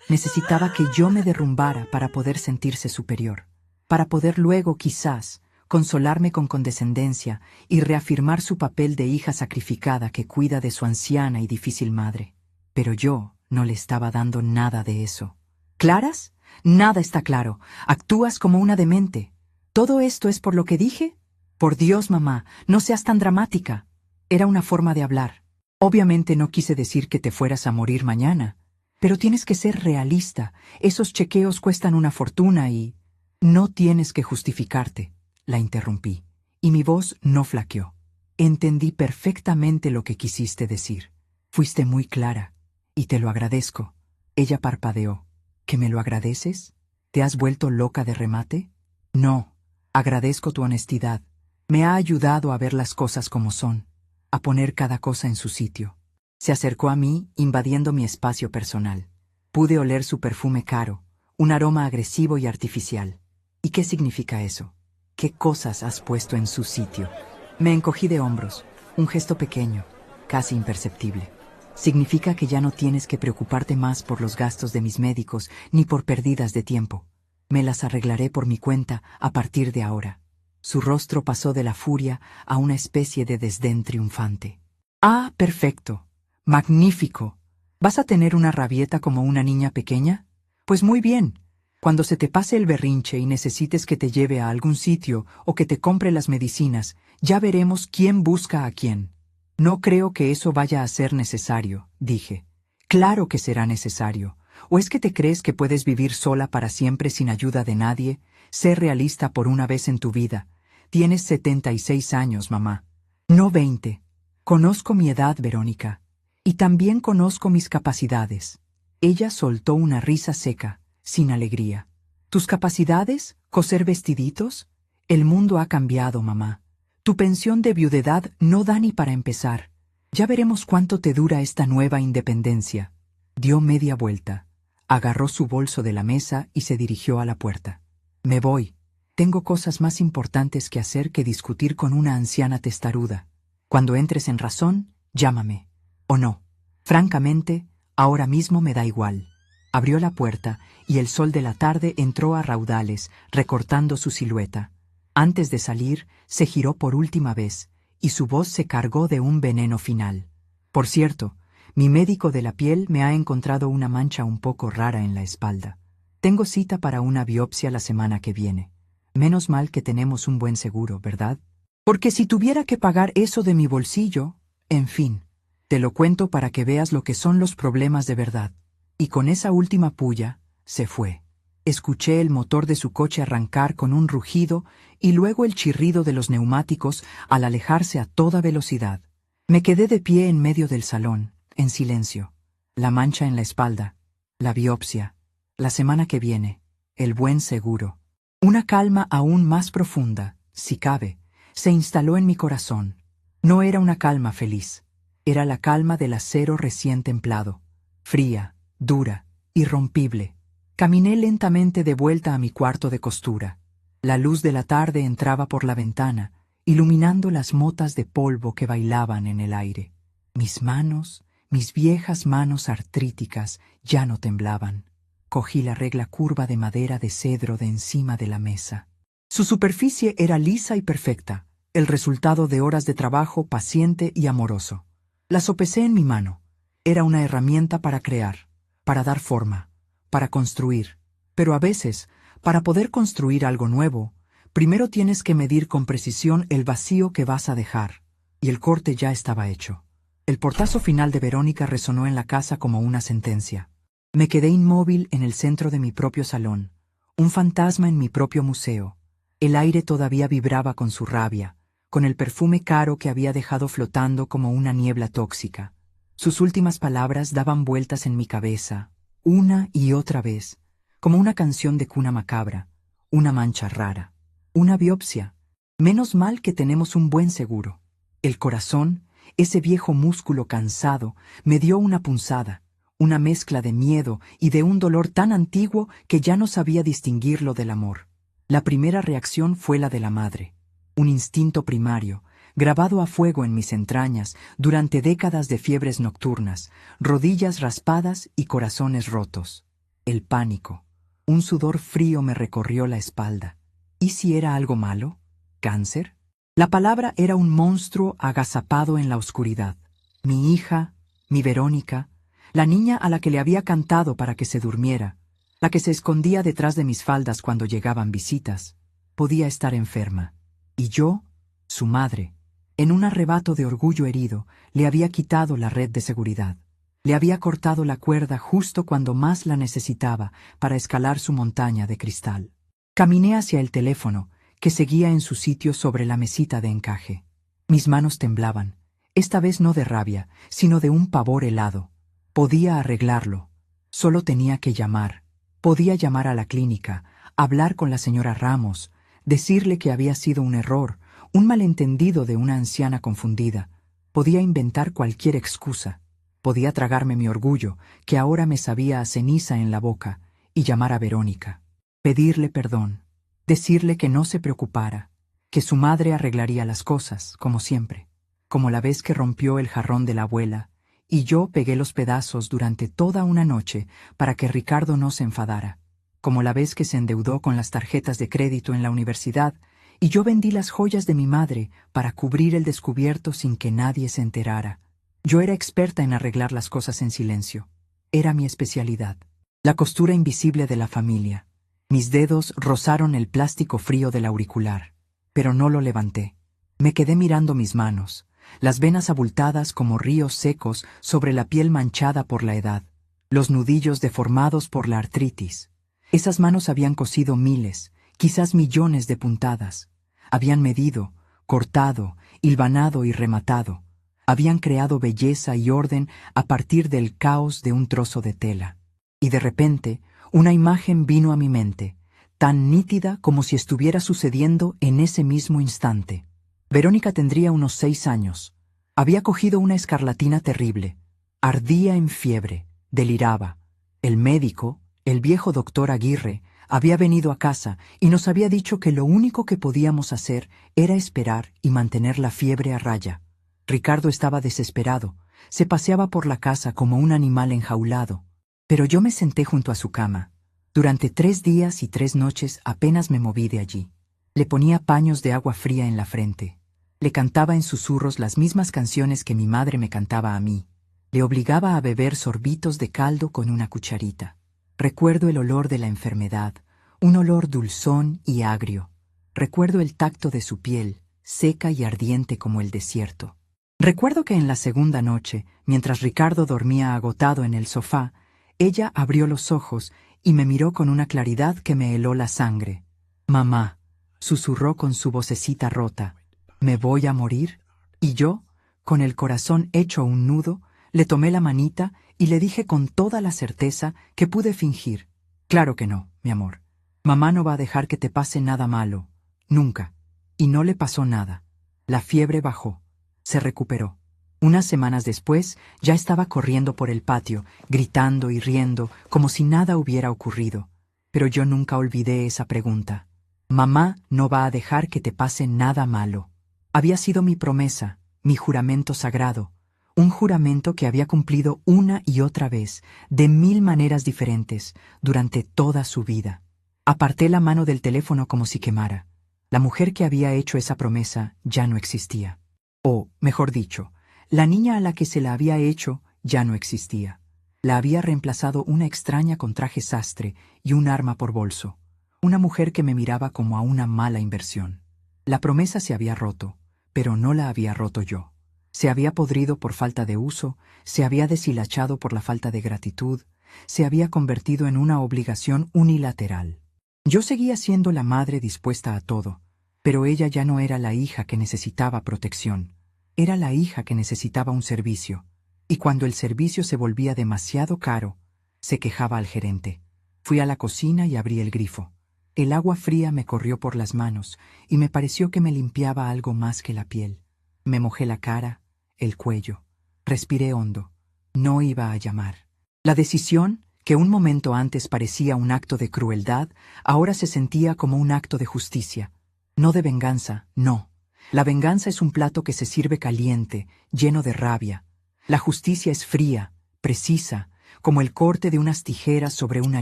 Necesitaba que yo me derrumbara para poder sentirse superior, para poder luego, quizás, consolarme con condescendencia y reafirmar su papel de hija sacrificada que cuida de su anciana y difícil madre. Pero yo no le estaba dando nada de eso. ¿Claras? Nada está claro. Actúas como una demente. ¿Todo esto es por lo que dije? Por Dios, mamá, no seas tan dramática. Era una forma de hablar. Obviamente no quise decir que te fueras a morir mañana, pero tienes que ser realista. Esos chequeos cuestan una fortuna y... No tienes que justificarte, la interrumpí, y mi voz no flaqueó. Entendí perfectamente lo que quisiste decir. Fuiste muy clara, y te lo agradezco. Ella parpadeó. ¿Que me lo agradeces? ¿Te has vuelto loca de remate? No, agradezco tu honestidad. Me ha ayudado a ver las cosas como son, a poner cada cosa en su sitio. Se acercó a mí, invadiendo mi espacio personal. Pude oler su perfume caro, un aroma agresivo y artificial. ¿Y qué significa eso? ¿Qué cosas has puesto en su sitio? Me encogí de hombros, un gesto pequeño. casi imperceptible. Significa que ya no tienes que preocuparte más por los gastos de mis médicos ni por pérdidas de tiempo. Me las arreglaré por mi cuenta a partir de ahora. Su rostro pasó de la furia a una especie de desdén triunfante. Ah, perfecto. Magnífico. ¿Vas a tener una rabieta como una niña pequeña? Pues muy bien. Cuando se te pase el berrinche y necesites que te lleve a algún sitio o que te compre las medicinas, ya veremos quién busca a quién. No creo que eso vaya a ser necesario, dije. Claro que será necesario. ¿O es que te crees que puedes vivir sola para siempre sin ayuda de nadie? Sé realista por una vez en tu vida. Tienes 76 años, mamá. No 20. Conozco mi edad, Verónica. Y también conozco mis capacidades. Ella soltó una risa seca, sin alegría. ¿Tus capacidades? ¿Coser vestiditos? El mundo ha cambiado, mamá. Tu pensión de viudedad no da ni para empezar. Ya veremos cuánto te dura esta nueva independencia. Dio media vuelta, agarró su bolso de la mesa y se dirigió a la puerta. Me voy. Tengo cosas más importantes que hacer que discutir con una anciana testaruda. Cuando entres en razón, llámame. O no. Francamente, ahora mismo me da igual. Abrió la puerta y el sol de la tarde entró a raudales, recortando su silueta. Antes de salir, se giró por última vez, y su voz se cargó de un veneno final. Por cierto, mi médico de la piel me ha encontrado una mancha un poco rara en la espalda. Tengo cita para una biopsia la semana que viene. Menos mal que tenemos un buen seguro, ¿verdad? Porque si tuviera que pagar eso de mi bolsillo, en fin, te lo cuento para que veas lo que son los problemas de verdad. Y con esa última pulla, se fue. Escuché el motor de su coche arrancar con un rugido y luego el chirrido de los neumáticos al alejarse a toda velocidad. Me quedé de pie en medio del salón, en silencio. La mancha en la espalda, la biopsia, la semana que viene, el buen seguro. Una calma aún más profunda, si cabe, se instaló en mi corazón. No era una calma feliz, era la calma del acero recién templado, fría, dura, irrompible. Caminé lentamente de vuelta a mi cuarto de costura. La luz de la tarde entraba por la ventana, iluminando las motas de polvo que bailaban en el aire. Mis manos, mis viejas manos artríticas, ya no temblaban. Cogí la regla curva de madera de cedro de encima de la mesa. Su superficie era lisa y perfecta, el resultado de horas de trabajo paciente y amoroso. La sopesé en mi mano. Era una herramienta para crear, para dar forma, para construir. Pero a veces, para poder construir algo nuevo, primero tienes que medir con precisión el vacío que vas a dejar. Y el corte ya estaba hecho. El portazo final de Verónica resonó en la casa como una sentencia. Me quedé inmóvil en el centro de mi propio salón, un fantasma en mi propio museo. El aire todavía vibraba con su rabia, con el perfume caro que había dejado flotando como una niebla tóxica. Sus últimas palabras daban vueltas en mi cabeza, una y otra vez, como una canción de cuna macabra, una mancha rara, una biopsia. Menos mal que tenemos un buen seguro. El corazón, ese viejo músculo cansado, me dio una punzada, una mezcla de miedo y de un dolor tan antiguo que ya no sabía distinguirlo del amor. La primera reacción fue la de la madre, un instinto primario, grabado a fuego en mis entrañas durante décadas de fiebres nocturnas, rodillas raspadas y corazones rotos. El pánico. Un sudor frío me recorrió la espalda. ¿Y si era algo malo? ¿Cáncer? La palabra era un monstruo agazapado en la oscuridad. Mi hija, mi Verónica, la niña a la que le había cantado para que se durmiera, la que se escondía detrás de mis faldas cuando llegaban visitas, podía estar enferma. Y yo, su madre, en un arrebato de orgullo herido, le había quitado la red de seguridad. Le había cortado la cuerda justo cuando más la necesitaba para escalar su montaña de cristal. Caminé hacia el teléfono, que seguía en su sitio sobre la mesita de encaje. Mis manos temblaban, esta vez no de rabia, sino de un pavor helado. Podía arreglarlo. Solo tenía que llamar. Podía llamar a la clínica, hablar con la señora Ramos, decirle que había sido un error, un malentendido de una anciana confundida. Podía inventar cualquier excusa. Podía tragarme mi orgullo, que ahora me sabía a ceniza en la boca, y llamar a Verónica. Pedirle perdón. Decirle que no se preocupara, que su madre arreglaría las cosas, como siempre. como la vez que rompió el jarrón de la abuela, y yo pegué los pedazos durante toda una noche para que Ricardo no se enfadara, como la vez que se endeudó con las tarjetas de crédito en la universidad, y yo vendí las joyas de mi madre para cubrir el descubierto sin que nadie se enterara. Yo era experta en arreglar las cosas en silencio. Era mi especialidad. La costura invisible de la familia. Mis dedos rozaron el plástico frío del auricular, pero no lo levanté. Me quedé mirando mis manos, las venas abultadas como ríos secos sobre la piel manchada por la edad, los nudillos deformados por la artritis. Esas manos habían cosido miles, quizás millones de puntadas. Habían medido, cortado, hilvanado y rematado. Habían creado belleza y orden a partir del caos de un trozo de tela. Y de repente, una imagen vino a mi mente, tan nítida como si estuviera sucediendo en ese mismo instante. Verónica tendría unos 6 años. Había cogido una escarlatina terrible. Ardía en fiebre, deliraba. El médico, el viejo doctor Aguirre, había venido a casa y nos había dicho que lo único que podíamos hacer era esperar y mantener la fiebre a raya. Ricardo estaba desesperado. Se paseaba por la casa como un animal enjaulado. Pero yo me senté junto a su cama. Durante 3 días y 3 noches apenas me moví de allí. Le ponía paños de agua fría en la frente. Le cantaba en susurros las mismas canciones que mi madre me cantaba a mí. Le obligaba a beber sorbitos de caldo con una cucharita. Recuerdo el olor de la enfermedad, un olor dulzón y agrio. Recuerdo el tacto de su piel, seca y ardiente como el desierto. Recuerdo que en la segunda noche, mientras Ricardo dormía agotado en el sofá, ella abrió los ojos y me miró con una claridad que me heló la sangre. «Mamá», susurró con su vocecita rota, «¿me voy a morir?» Y yo, con el corazón hecho un nudo, le tomé la manita y le dije con toda la certeza que pude fingir. «Claro que no, mi amor. Mamá no va a dejar que te pase nada malo. Nunca». Y no le pasó nada. La fiebre bajó. Se recuperó. Unas semanas después, ya estaba corriendo por el patio, gritando y riendo, como si nada hubiera ocurrido. Pero yo nunca olvidé esa pregunta. «Mamá no va a dejar que te pase nada malo». Había sido mi promesa, mi juramento sagrado, un juramento que había cumplido una y otra vez, de 1000 maneras diferentes, durante toda su vida. Aparté la mano del teléfono como si quemara. La mujer que había hecho esa promesa ya no existía. O, mejor dicho, la niña a la que se la había hecho ya no existía. La había reemplazado una extraña con traje sastre y un arma por bolso. Una mujer que me miraba como a una mala inversión. La promesa se había roto, pero no la había roto yo. Se había podrido por falta de uso, se había deshilachado por la falta de gratitud, se había convertido en una obligación unilateral. Yo seguía siendo la madre dispuesta a todo, pero ella ya no era la hija que necesitaba protección. Era la hija que necesitaba un servicio, y cuando el servicio se volvía demasiado caro, se quejaba al gerente. Fui a la cocina y abrí el grifo. El agua fría me corrió por las manos y me pareció que me limpiaba algo más que la piel. Me mojé la cara, el cuello. Respiré hondo. No iba a llamar. La decisión, que un momento antes parecía un acto de crueldad, ahora se sentía como un acto de justicia. No de venganza, no. La venganza es un plato que se sirve caliente, lleno de rabia. La justicia es fría, precisa, como el corte de unas tijeras sobre una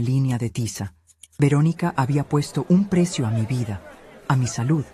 línea de tiza. Verónica había puesto un precio a mi vida, a mi salud.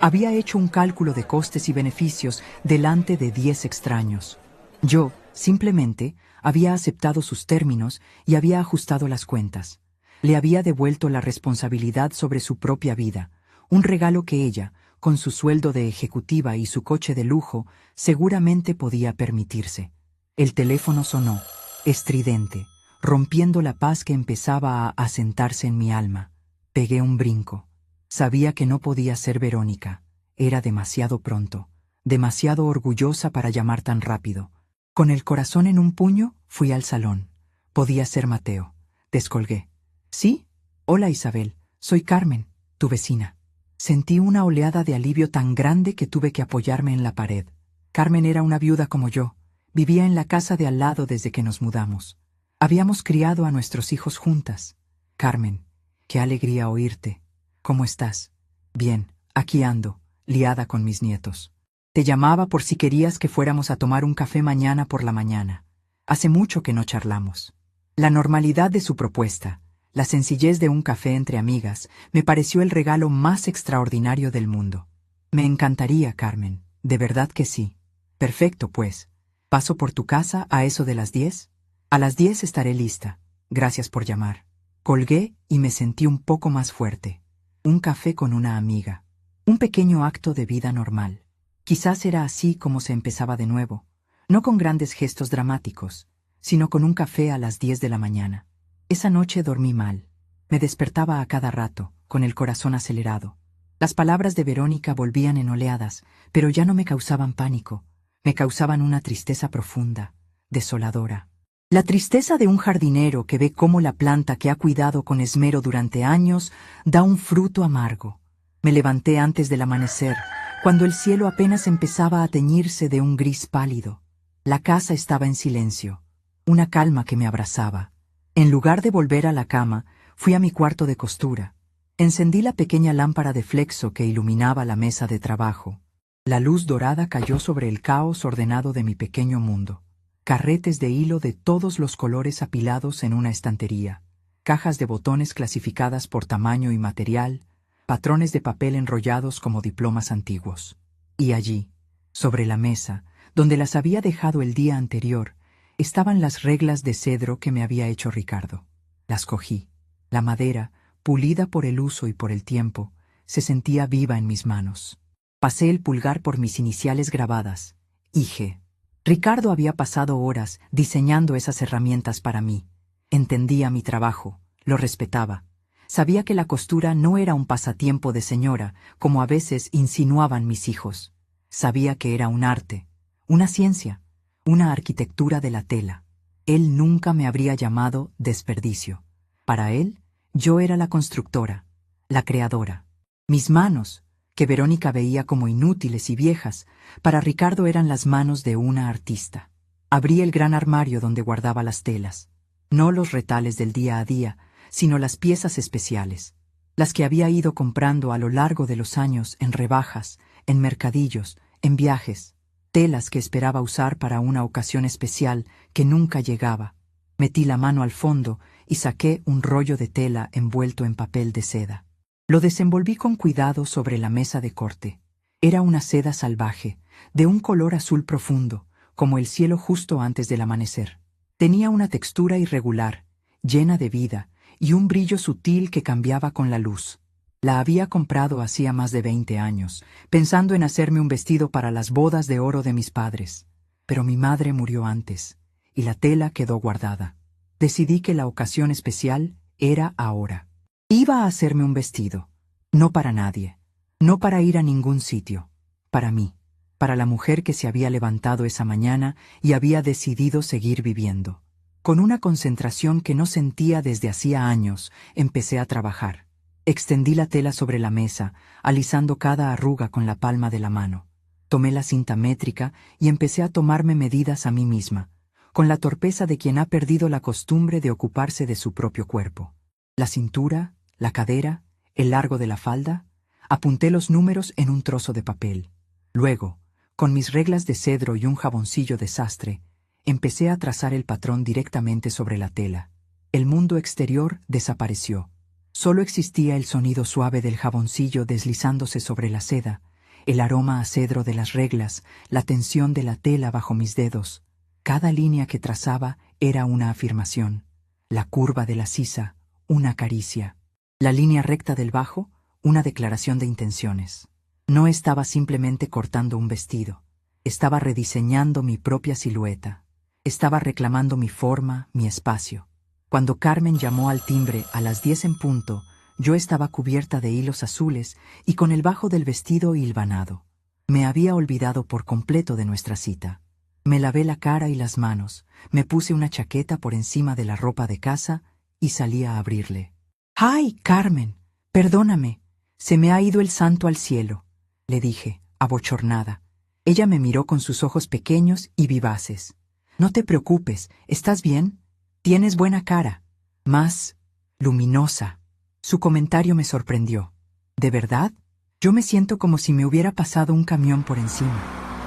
Había hecho un cálculo de costes y beneficios delante de 10 extraños. Yo, simplemente, había aceptado sus términos y había ajustado las cuentas. Le había devuelto la responsabilidad sobre su propia vida, un regalo que ella, con su sueldo de ejecutiva y su coche de lujo, seguramente podía permitirse. El teléfono sonó, estridente, rompiendo la paz que empezaba a asentarse en mi alma. Pegué un brinco. Sabía que no podía ser Verónica. Era demasiado pronto, demasiado orgullosa para llamar tan rápido. Con el corazón en un puño, fui al salón. Podía ser Mateo. Descolgué. ¿Sí? Hola, Isabel. Soy Carmen, tu vecina. Sentí una oleada de alivio tan grande que tuve que apoyarme en la pared. Carmen era una viuda como yo. Vivía en la casa de al lado desde que nos mudamos. Habíamos criado a nuestros hijos juntas. Carmen, qué alegría oírte. ¿Cómo estás? Bien, aquí ando, liada con mis nietos. Te llamaba por si querías que fuéramos a tomar un café mañana por la mañana. Hace mucho que no charlamos. La normalidad de su propuesta, la sencillez de un café entre amigas, me pareció el regalo más extraordinario del mundo. Me encantaría, Carmen, de verdad que sí. Perfecto, pues. ¿Paso por tu casa a eso de las 10? A las 10 estaré lista. Gracias por llamar. Colgué y me sentí un poco más fuerte. Un café con una amiga. Un pequeño acto de vida normal. Quizás era así como se empezaba de nuevo, no con grandes gestos dramáticos, sino con un café a las 10 de la mañana. Esa noche dormí mal. Me despertaba a cada rato, con el corazón acelerado. Las palabras de Verónica volvían en oleadas, pero ya no me causaban pánico. Me causaban una tristeza profunda, desoladora. La tristeza de un jardinero que ve cómo la planta que ha cuidado con esmero durante años da un fruto amargo. Me levanté antes del amanecer, cuando el cielo apenas empezaba a teñirse de un gris pálido. La casa estaba en silencio, una calma que me abrazaba. En lugar de volver a la cama, fui a mi cuarto de costura. Encendí la pequeña lámpara de flexo que iluminaba la mesa de trabajo. La luz dorada cayó sobre el caos ordenado de mi pequeño mundo. Carretes de hilo de todos los colores apilados en una estantería, cajas de botones clasificadas por tamaño y material, patrones de papel enrollados como diplomas antiguos. Y allí, sobre la mesa, donde las había dejado el día anterior, estaban las reglas de cedro que me había hecho Ricardo. Las cogí. La madera, pulida por el uso y por el tiempo, se sentía viva en mis manos. Pasé el pulgar por mis iniciales grabadas, IG. Ricardo había pasado horas diseñando esas herramientas para mí. Entendía mi trabajo, lo respetaba. Sabía que la costura no era un pasatiempo de señora, como a veces insinuaban mis hijos. Sabía que era un arte, una ciencia, una arquitectura de la tela. Él nunca me habría llamado desperdicio. Para él, yo era la constructora, la creadora. Mis manos, que Verónica veía como inútiles y viejas, para Ricardo eran las manos de una artista. Abrí el gran armario donde guardaba las telas, no los retales del día a día, sino las piezas especiales, las que había ido comprando a lo largo de los años en rebajas, en mercadillos, en viajes, telas que esperaba usar para una ocasión especial que nunca llegaba. Metí la mano al fondo y saqué un rollo de tela envuelto en papel de seda. Lo desenvolví con cuidado sobre la mesa de corte. Era una seda salvaje, de un color azul profundo, como el cielo justo antes del amanecer. Tenía una textura irregular, llena de vida, y un brillo sutil que cambiaba con la luz. La había comprado hacía más de 20 años, pensando en hacerme un vestido para las bodas de oro de mis padres. Pero mi madre murió antes, y la tela quedó guardada. Decidí que la ocasión especial era ahora. Iba a hacerme un vestido, no para nadie, no para ir a ningún sitio, para mí, para la mujer que se había levantado esa mañana y había decidido seguir viviendo. Con una concentración que no sentía desde hacía años, empecé a trabajar. Extendí la tela sobre la mesa, alisando cada arruga con la palma de la mano. Tomé la cinta métrica y empecé a tomarme medidas a mí misma, con la torpeza de quien ha perdido la costumbre de ocuparse de su propio cuerpo. La cintura, la cadera, el largo de la falda. Apunté los números en un trozo de papel. Luego, con mis reglas de cedro y un jaboncillo de sastre, empecé a trazar el patrón directamente sobre la tela. El mundo exterior desapareció. Solo existía el sonido suave del jaboncillo deslizándose sobre la seda, el aroma a cedro de las reglas, la tensión de la tela bajo mis dedos. Cada línea que trazaba era una afirmación. La curva de la sisa, una caricia. La línea recta del bajo, una declaración de intenciones. No estaba simplemente cortando un vestido. Estaba rediseñando mi propia silueta. Estaba reclamando mi forma, mi espacio. Cuando Carmen llamó al timbre a las 10 en punto, yo estaba cubierta de hilos azules y con el bajo del vestido hilvanado. Me había olvidado por completo de nuestra cita. Me lavé la cara y las manos, me puse una chaqueta por encima de la ropa de casa y salí a abrirle. «¡Ay, Carmen! Perdóname, se me ha ido el santo al cielo», le dije, abochornada. Ella me miró con sus ojos pequeños y vivaces. «No te preocupes, ¿estás bien? Tienes buena cara. Más luminosa». Su comentario me sorprendió. «¿De verdad? Yo me siento como si me hubiera pasado un camión por encima».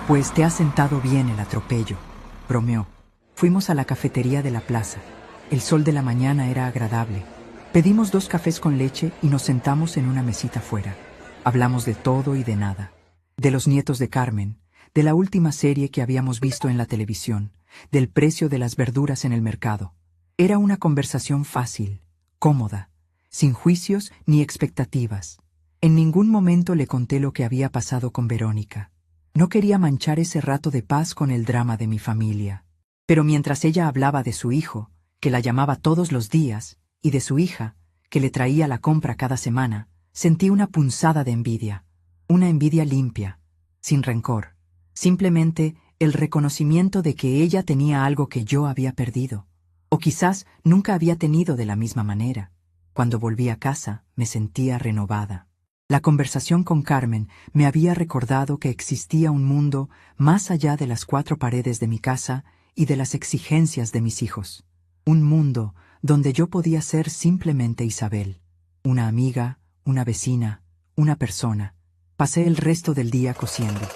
Pues te has sentado bien el atropello, bromeó. Fuimos a la cafetería de la plaza. El sol de la mañana era agradable. Pedimos 2 cafés con leche y nos sentamos en una mesita fuera. Hablamos de todo y de nada. De los nietos de Carmen, de la última serie que habíamos visto en la televisión, del precio de las verduras en el mercado. Era una conversación fácil, cómoda, sin juicios ni expectativas. En ningún momento le conté lo que había pasado con Verónica. No quería manchar ese rato de paz con el drama de mi familia. Pero mientras ella hablaba de su hijo, que la llamaba todos los días, y de su hija, que le traía la compra cada semana, sentí una punzada de envidia. Una envidia limpia, sin rencor. Simplemente el reconocimiento de que ella tenía algo que yo había perdido. O quizás nunca había tenido de la misma manera. Cuando volví a casa, me sentía renovada. La conversación con Carmen me había recordado que existía un mundo más allá de las 4 paredes de mi casa y de las exigencias de mis hijos. Un mundo donde yo podía ser simplemente Isabel, una amiga, una vecina, una persona. Pasé el resto del día cosiendo.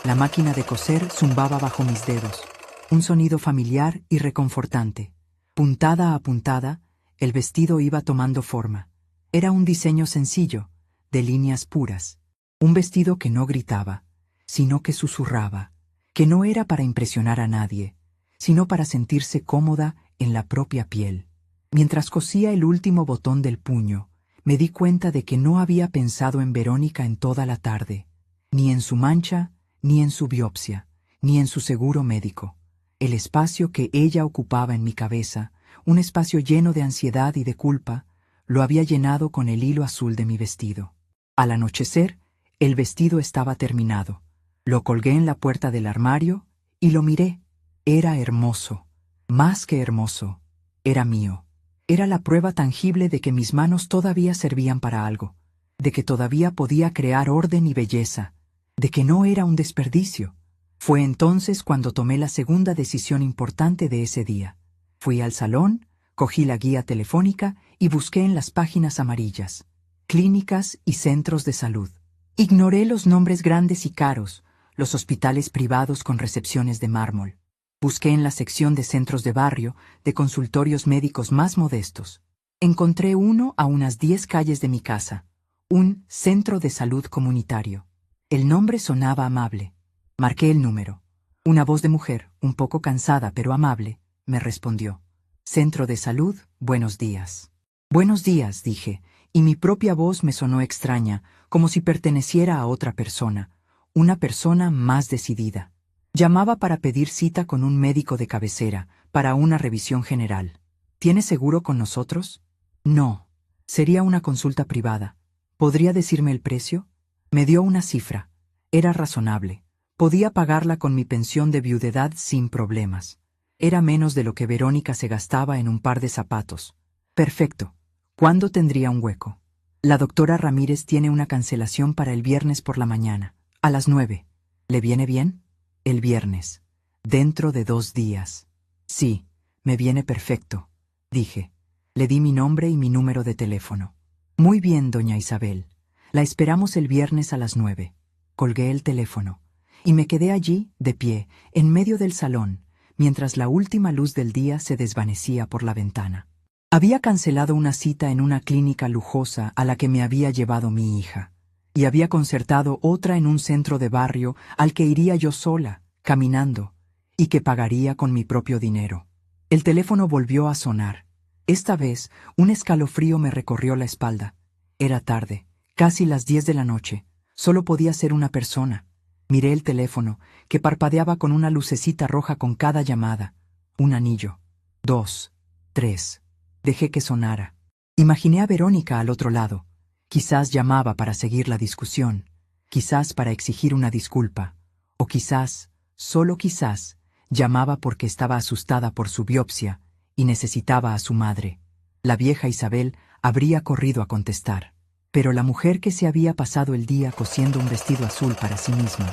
La máquina de coser zumbaba bajo mis dedos, un sonido familiar y reconfortante. Puntada a puntada, el vestido iba tomando forma. Era un diseño sencillo, de líneas puras. Un vestido que no gritaba, sino que susurraba, que no era para impresionar a nadie, sino para sentirse cómoda en la propia piel. Mientras cosía el último botón del puño, me di cuenta de que no había pensado en Verónica en toda la tarde, ni en su mancha, ni en su biopsia, ni en su seguro médico. El espacio que ella ocupaba en mi cabeza, un espacio lleno de ansiedad y de culpa, lo había llenado con el hilo azul de mi vestido. Al anochecer, el vestido estaba terminado. Lo colgué en la puerta del armario y lo miré. Era hermoso, más que hermoso, era mío. Era la prueba tangible de que mis manos todavía servían para algo, de que todavía podía crear orden y belleza, de que no era un desperdicio. Fue entonces cuando tomé la segunda decisión importante de ese día. Fui al salón, cogí la guía telefónica y busqué en las páginas amarillas, clínicas y centros de salud. Ignoré los nombres grandes y caros, los hospitales privados con recepciones de mármol. Busqué en la sección de centros de barrio, de consultorios médicos más modestos. Encontré uno a unas 10 calles de mi casa, un centro de salud comunitario. El nombre sonaba amable. Marqué el número. Una voz de mujer, un poco cansada pero amable, me respondió. Centro de salud, buenos días. Buenos días, dije, y mi propia voz me sonó extraña, como si perteneciera a otra persona, una persona más decidida. Llamaba para pedir cita con un médico de cabecera, para una revisión general. ¿Tiene seguro con nosotros? No. Sería una consulta privada. ¿Podría decirme el precio? Me dio una cifra. Era razonable. Podía pagarla con mi pensión de viudedad sin problemas. Era menos de lo que Verónica se gastaba en un par de zapatos. Perfecto. ¿Cuándo tendría un hueco? La doctora Ramírez tiene una cancelación para el viernes por la mañana, a las 9. ¿Le viene bien? El viernes. Dentro de 2 días. Sí, me viene perfecto, dije. Le di mi nombre y mi número de teléfono. Muy bien, doña Isabel. La esperamos el viernes a las 9. Colgué el teléfono y me quedé allí, de pie, en medio del salón, mientras la última luz del día se desvanecía por la ventana. Había cancelado una cita en una clínica lujosa a la que me había llevado mi hija, y había concertado otra en un centro de barrio al que iría yo sola, caminando, y que pagaría con mi propio dinero. El teléfono volvió a sonar. Esta vez, un escalofrío me recorrió la espalda. Era tarde, casi las 10 de la noche. Solo podía ser una persona. Miré el teléfono, que parpadeaba con una lucecita roja con cada llamada. Un anillo. 2, 3. Dejé que sonara. Imaginé a Verónica al otro lado. Quizás llamaba para seguir la discusión, quizás para exigir una disculpa, o quizás, solo quizás, llamaba porque estaba asustada por su biopsia y necesitaba a su madre. La vieja Isabel habría corrido a contestar. Pero la mujer que se había pasado el día cosiendo un vestido azul para sí misma,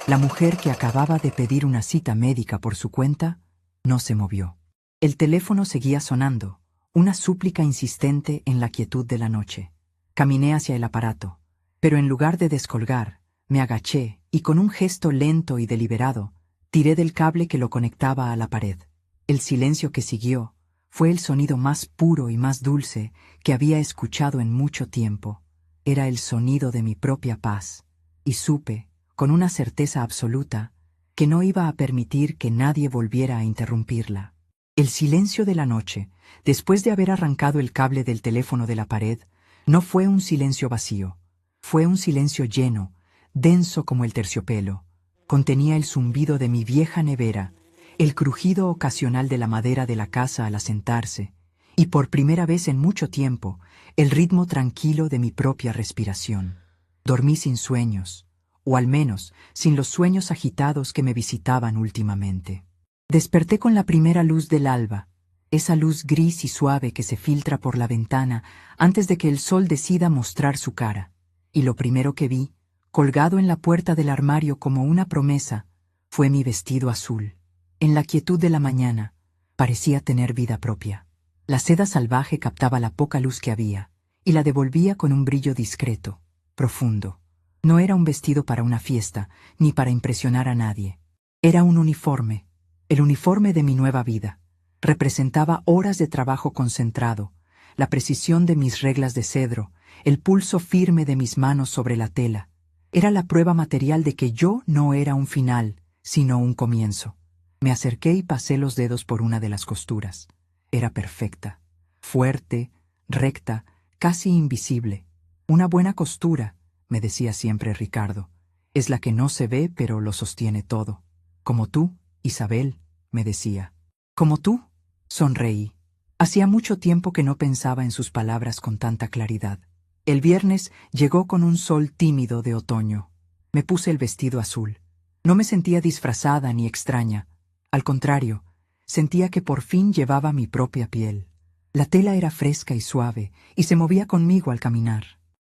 la mujer que acababa de pedir una cita médica por su cuenta, no se movió. El teléfono seguía sonando, una súplica insistente en la quietud de la noche. Caminé hacia el aparato, pero en lugar de descolgar, me agaché y con un gesto lento y deliberado, tiré del cable que lo conectaba a la pared. El silencio que siguió fue el sonido más puro y más dulce que había escuchado en mucho tiempo. Era el sonido de mi propia paz, y supe, con una certeza absoluta, que no iba a permitir que nadie volviera a interrumpirla. El silencio de la noche, después de haber arrancado el cable del teléfono de la pared, no fue un silencio vacío. Fue un silencio lleno, denso como el terciopelo. Contenía el zumbido de mi vieja nevera, el crujido ocasional de la madera de la casa al asentarse, y por primera vez en mucho tiempo, el ritmo tranquilo de mi propia respiración. Dormí sin sueños, o al menos sin los sueños agitados que me visitaban últimamente. Desperté con la primera luz del alba, esa luz gris y suave que se filtra por la ventana antes de que el sol decida mostrar su cara, y lo primero que vi, colgado en la puerta del armario como una promesa, fue mi vestido azul. En la quietud de la mañana, parecía tener vida propia. La seda salvaje captaba la poca luz que había, y la devolvía con un brillo discreto, profundo. No era un vestido para una fiesta, ni para impresionar a nadie. Era un uniforme, el uniforme de mi nueva vida. Representaba horas de trabajo concentrado, la precisión de mis reglas de cedro, el pulso firme de mis manos sobre la tela. Era la prueba material de que yo no era un final, sino un comienzo. Me acerqué y pasé los dedos por una de las costuras. Era perfecta, fuerte, recta, casi invisible. Una buena costura, me decía siempre Ricardo, es la que no se ve pero lo sostiene todo. Como tú, Isabel, me decía. Como tú, sonreí. Hacía mucho tiempo que no pensaba en sus palabras con tanta claridad. El viernes llegó con un sol tímido de otoño. Me puse el vestido azul. No me sentía disfrazada ni extraña. Al contrario, sentía que por fin llevaba mi propia piel. La tela era fresca y suave, y se movía conmigo al caminar.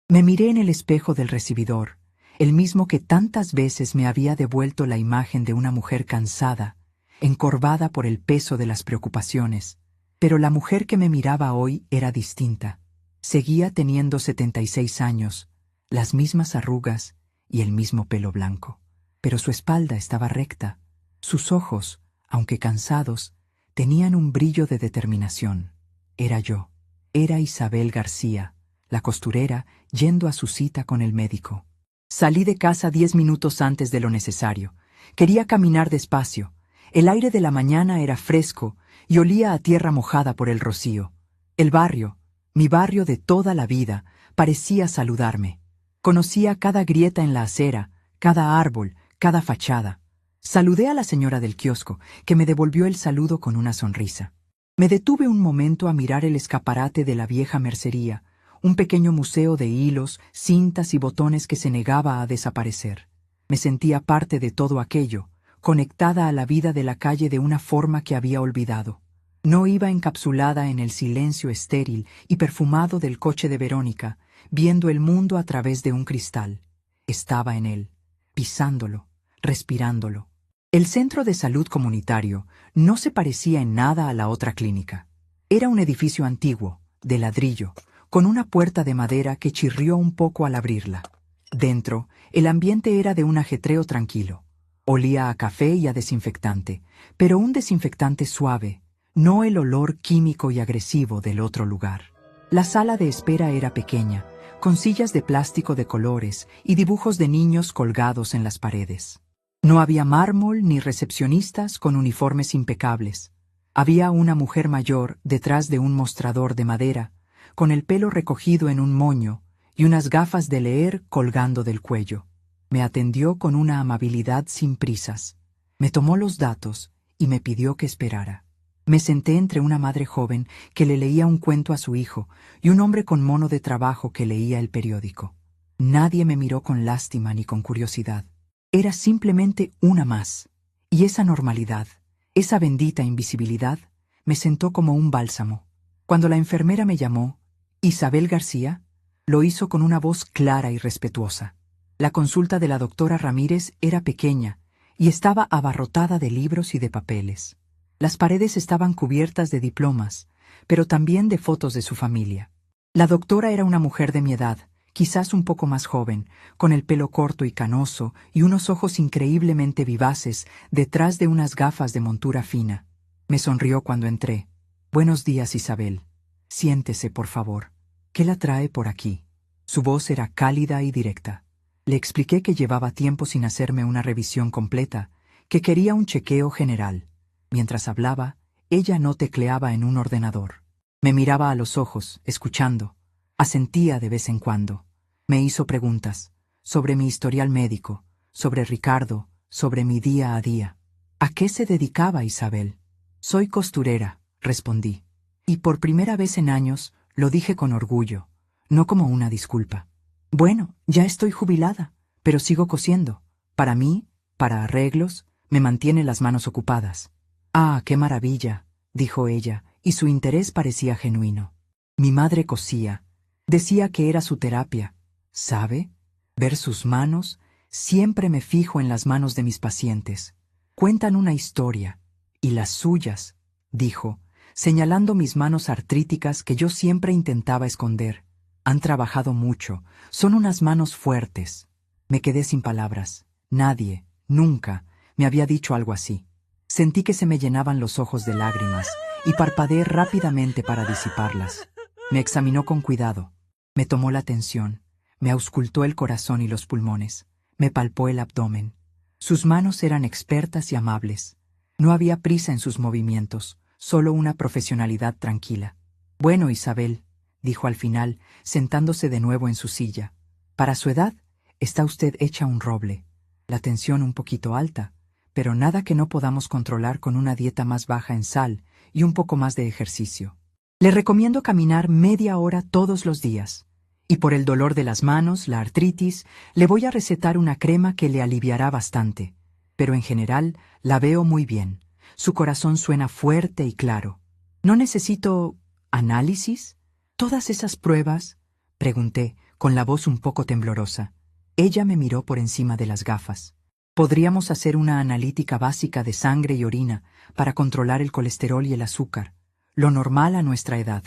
Me miré en el espejo del recibidor, el mismo que tantas veces me había devuelto la imagen de una mujer cansada, encorvada por el peso de las preocupaciones. Pero la mujer que me miraba hoy era distinta. Seguía teniendo 76 años, las mismas arrugas y el mismo pelo blanco. Pero su espalda estaba recta. Sus ojos, aunque cansados, tenían un brillo de determinación. Era yo. Era Isabel García, la costurera, yendo a su cita con el médico. Salí de casa 10 minutos antes de lo necesario. Quería caminar despacio. El aire de la mañana era fresco y olía a tierra mojada por el rocío. El barrio, mi barrio de toda la vida, parecía saludarme. Conocía cada grieta en la acera, cada árbol, cada fachada. Saludé a la señora del kiosco, que me devolvió el saludo con una sonrisa. Me detuve un momento a mirar el escaparate de la vieja mercería, un pequeño museo de hilos, cintas y botones que se negaba a desaparecer. Me sentía parte de todo aquello, conectada a la vida de la calle de una forma que había olvidado. No iba encapsulada en el silencio estéril y perfumado del coche de Verónica, viendo el mundo a través de un cristal. Estaba en él, pisándolo, respirándolo. El centro de salud comunitario no se parecía en nada a la otra clínica. Era un edificio antiguo, de ladrillo, con una puerta de madera que chirrió un poco al abrirla. Dentro, el ambiente era de un ajetreo tranquilo. Olía a café y a desinfectante, pero un desinfectante suave, no el olor químico y agresivo del otro lugar. La sala de espera era pequeña, con sillas de plástico de colores y dibujos de niños colgados en las paredes. No había mármol ni recepcionistas con uniformes impecables. Había una mujer mayor detrás de un mostrador de madera, con el pelo recogido en un moño y unas gafas de leer colgando del cuello. Me atendió con una amabilidad sin prisas. Me tomó los datos y me pidió que esperara. Me senté entre una madre joven que le leía un cuento a su hijo y un hombre con mono de trabajo que leía el periódico. Nadie me miró con lástima ni con curiosidad. Era simplemente una más, y esa normalidad, esa bendita invisibilidad, me sentó como un bálsamo. Cuando la enfermera me llamó, «Isabel García», lo hizo con una voz clara y respetuosa. La consulta de la doctora Ramírez era pequeña y estaba abarrotada de libros y de papeles. Las paredes estaban cubiertas de diplomas, pero también de fotos de su familia. La doctora era una mujer de mi edad, quizás un poco más joven, con el pelo corto y canoso y unos ojos increíblemente vivaces detrás de unas gafas de montura fina. Me sonrió cuando entré. «Buenos días, Isabel. Siéntese, por favor. ¿Qué la trae por aquí?» Su voz era cálida y directa. Le expliqué que llevaba tiempo sin hacerme una revisión completa, que quería un chequeo general. Mientras hablaba, ella no tecleaba en un ordenador. Me miraba a los ojos, escuchando. Asentía de vez en cuando. Me hizo preguntas sobre mi historial médico, sobre Ricardo, sobre mi día a día. ¿A qué se dedicaba Isabel? «Soy costurera», respondí. Y por primera vez en años lo dije con orgullo, no como una disculpa. «Bueno, ya estoy jubilada, pero sigo cosiendo. Para mí, para arreglos, me mantiene las manos ocupadas». «Ah, qué maravilla», dijo ella, y su interés parecía genuino. Mi madre cosía. Decía que era su terapia. ¿Sabe? Ver sus manos, siempre me fijo en las manos de mis pacientes. Cuentan una historia. Y las suyas, dijo, señalando mis manos artríticas que yo siempre intentaba esconder. Han trabajado mucho, son unas manos fuertes. Me quedé sin palabras. Nadie, nunca, me había dicho algo así. Sentí que se me llenaban los ojos de lágrimas y parpadeé rápidamente para disiparlas. Me examinó con cuidado. Me tomó la tensión, me auscultó el corazón y los pulmones, me palpó el abdomen. Sus manos eran expertas y amables. No había prisa en sus movimientos, solo una profesionalidad tranquila. «Bueno, Isabel», dijo al final, sentándose de nuevo en su silla. «Para su edad, está usted hecha un roble. La tensión un poquito alta, pero nada que no podamos controlar con una dieta más baja en sal y un poco más de ejercicio. Le recomiendo caminar media hora todos los días. Y por el dolor de las manos, la artritis, le voy a recetar una crema que le aliviará bastante. Pero en general, la veo muy bien. Su corazón suena fuerte y claro. ¿No necesito análisis? ¿Todas esas pruebas?», pregunté, con la voz un poco temblorosa. Ella me miró por encima de las gafas. «Podríamos hacer una analítica básica de sangre y orina para controlar el colesterol y el azúcar, lo normal a nuestra edad.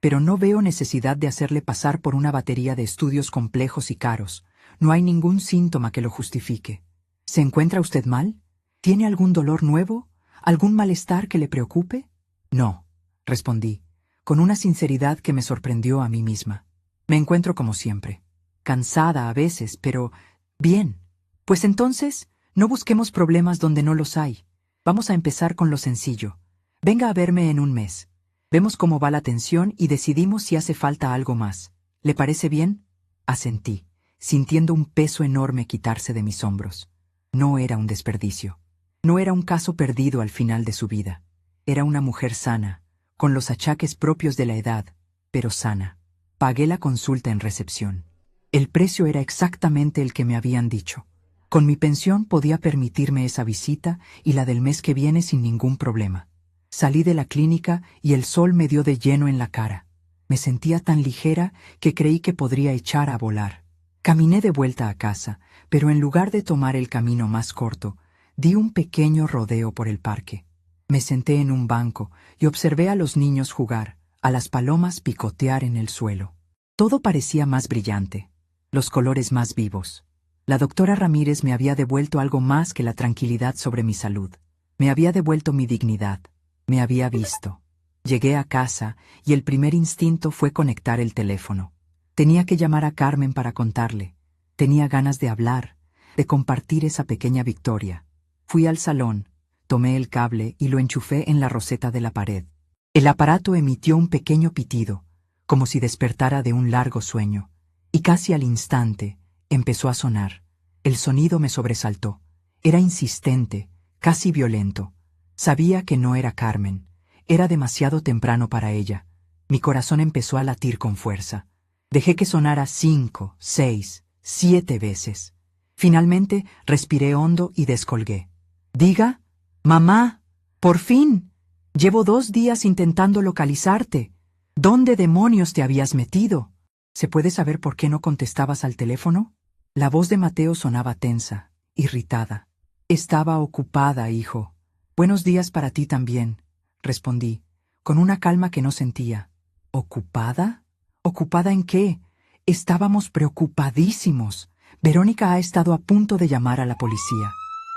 Pero no veo necesidad de hacerle pasar por una batería de estudios complejos y caros. No hay ningún síntoma que lo justifique. ¿Se encuentra usted mal? ¿Tiene algún dolor nuevo? ¿Algún malestar que le preocupe?» «No», respondí, con una sinceridad que me sorprendió a mí misma. «Me encuentro como siempre. Cansada a veces, pero bien. Pues entonces, no busquemos problemas donde no los hay. Vamos a empezar con lo sencillo. Venga a verme en un mes. Vemos cómo va la tensión y decidimos si hace falta algo más. ¿Le parece bien?». Asentí, sintiendo un peso enorme quitarse de mis hombros. No era un desperdicio. No era un caso perdido al final de su vida. Era una mujer sana, con los achaques propios de la edad, pero sana. Pagué la consulta en recepción. El precio era exactamente el que me habían dicho. Con mi pensión podía permitirme esa visita y la del mes que viene sin ningún problema. Salí de la clínica y el sol me dio de lleno en la cara. Me sentía tan ligera que creí que podría echar a volar. Caminé de vuelta a casa, pero en lugar de tomar el camino más corto, di un pequeño rodeo por el parque. Me senté en un banco y observé a los niños jugar, a las palomas picotear en el suelo. Todo parecía más brillante, los colores más vivos. La doctora Ramírez me había devuelto algo más que la tranquilidad sobre mi salud. Me había devuelto mi dignidad. Me había visto. Llegué a casa y el primer instinto fue conectar el teléfono. Tenía que llamar a Carmen para contarle. Tenía ganas de hablar, de compartir esa pequeña victoria. Fui al salón, tomé el cable y lo enchufé en la roseta de la pared. El aparato emitió un pequeño pitido, como si despertara de un largo sueño, y casi al instante empezó a sonar. El sonido me sobresaltó. Era insistente, casi violento. Sabía que no era Carmen. Era demasiado temprano para ella. Mi corazón empezó a latir con fuerza. Dejé que sonara 5, 6, 7 veces. Finalmente respiré hondo y descolgué. «Diga, mamá, por fin. Llevo 2 días intentando localizarte. ¿Dónde demonios te habías metido? ¿Se puede saber por qué no contestabas al teléfono?» La voz de Mateo sonaba tensa, irritada. «Estaba ocupada, hijo». «Buenos días para ti también», respondí, con una calma que no sentía. ¿Ocupada? ¿Ocupada en qué? Estábamos preocupadísimos. Verónica ha estado a punto de llamar a la policía.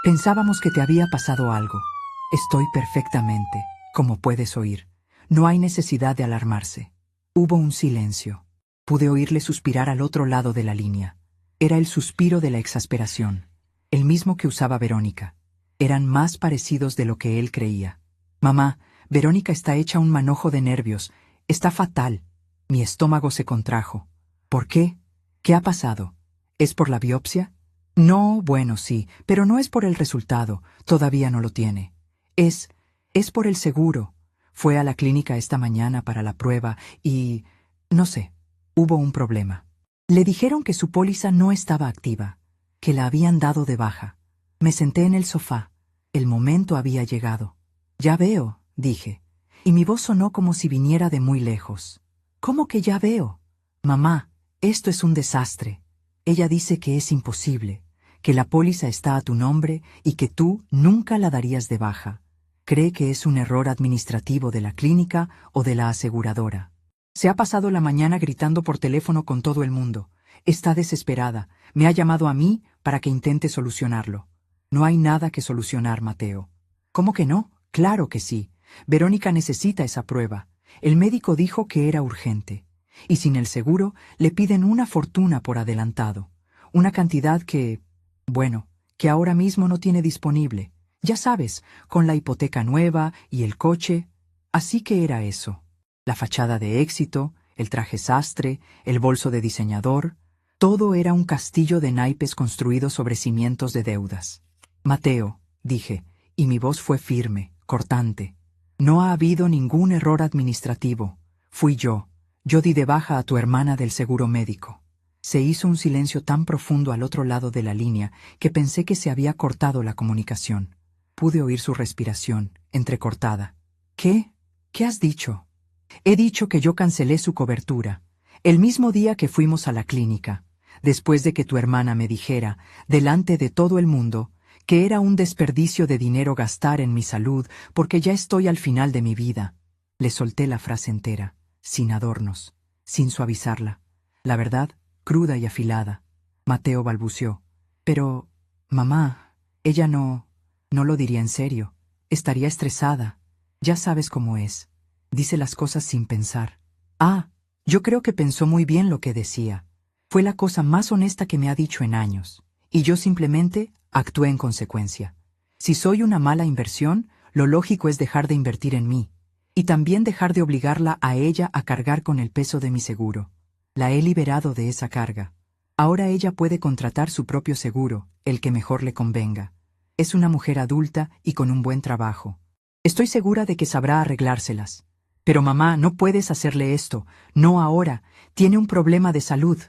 Pensábamos que te había pasado algo. Estoy perfectamente, como puedes oír. No hay necesidad de alarmarse. Hubo un silencio. Pude oírle suspirar al otro lado de la línea. Era el suspiro de la exasperación, el mismo que usaba Verónica. Eran más parecidos de lo que él creía. Mamá, Verónica está hecha un manojo de nervios. Está fatal. Mi estómago se contrajo. ¿Por qué? ¿Qué ha pasado? ¿Es por la biopsia? No, bueno, sí, pero no es por el resultado. Todavía no lo tiene. Es por el seguro. Fue a la clínica esta mañana para la prueba y... no sé, hubo un problema. Le dijeron que su póliza no estaba activa, que la habían dado de baja. Me senté en el sofá. El momento había llegado. Ya veo, dije, y mi voz sonó como si viniera de muy lejos. ¿Cómo que ya veo? Mamá, esto es un desastre. Ella dice que es imposible, que la póliza está a tu nombre y que tú nunca la darías de baja. Cree que es un error administrativo de la clínica o de la aseguradora. Se ha pasado la mañana gritando por teléfono con todo el mundo. Está desesperada. Me ha llamado a mí para que intente solucionarlo. No hay nada que solucionar, Mateo. ¿Cómo que no? Claro que sí. Verónica necesita esa prueba. El médico dijo que era urgente. Y sin el seguro, le piden una fortuna por adelantado. Una cantidad que, bueno, que ahora mismo no tiene disponible. Ya sabes, con la hipoteca nueva y el coche. Así que era eso. La fachada de éxito, el traje sastre, el bolso de diseñador. Todo era un castillo de naipes construido sobre cimientos de deudas. Mateo, dije, y mi voz fue firme, cortante. No ha habido ningún error administrativo. Fui yo. Yo di de baja a tu hermana del seguro médico. Se hizo un silencio tan profundo al otro lado de la línea que pensé que se había cortado la comunicación. Pude oír su respiración, entrecortada. ¿Qué? ¿Qué has dicho? He dicho que yo cancelé su cobertura, el mismo día que fuimos a la clínica, después de que tu hermana me dijera, delante de todo el mundo, que era un desperdicio de dinero gastar en mi salud porque ya estoy al final de mi vida. Le solté la frase entera, sin adornos, sin suavizarla. La verdad, cruda y afilada. Mateo balbuceó. Pero, mamá, ella no lo diría en serio. Estaría estresada. Ya sabes cómo es. Dice las cosas sin pensar. Ah, yo creo que pensó muy bien lo que decía. Fue la cosa más honesta que me ha dicho en años. Y yo simplemente actué en consecuencia. Si soy una mala inversión, lo lógico es dejar de invertir en mí. Y también dejar de obligarla a ella a cargar con el peso de mi seguro. La he liberado de esa carga. Ahora ella puede contratar su propio seguro, el que mejor le convenga. Es una mujer adulta y con un buen trabajo. Estoy segura de que sabrá arreglárselas. Pero mamá, no puedes hacerle esto. No ahora. Tiene un problema de salud.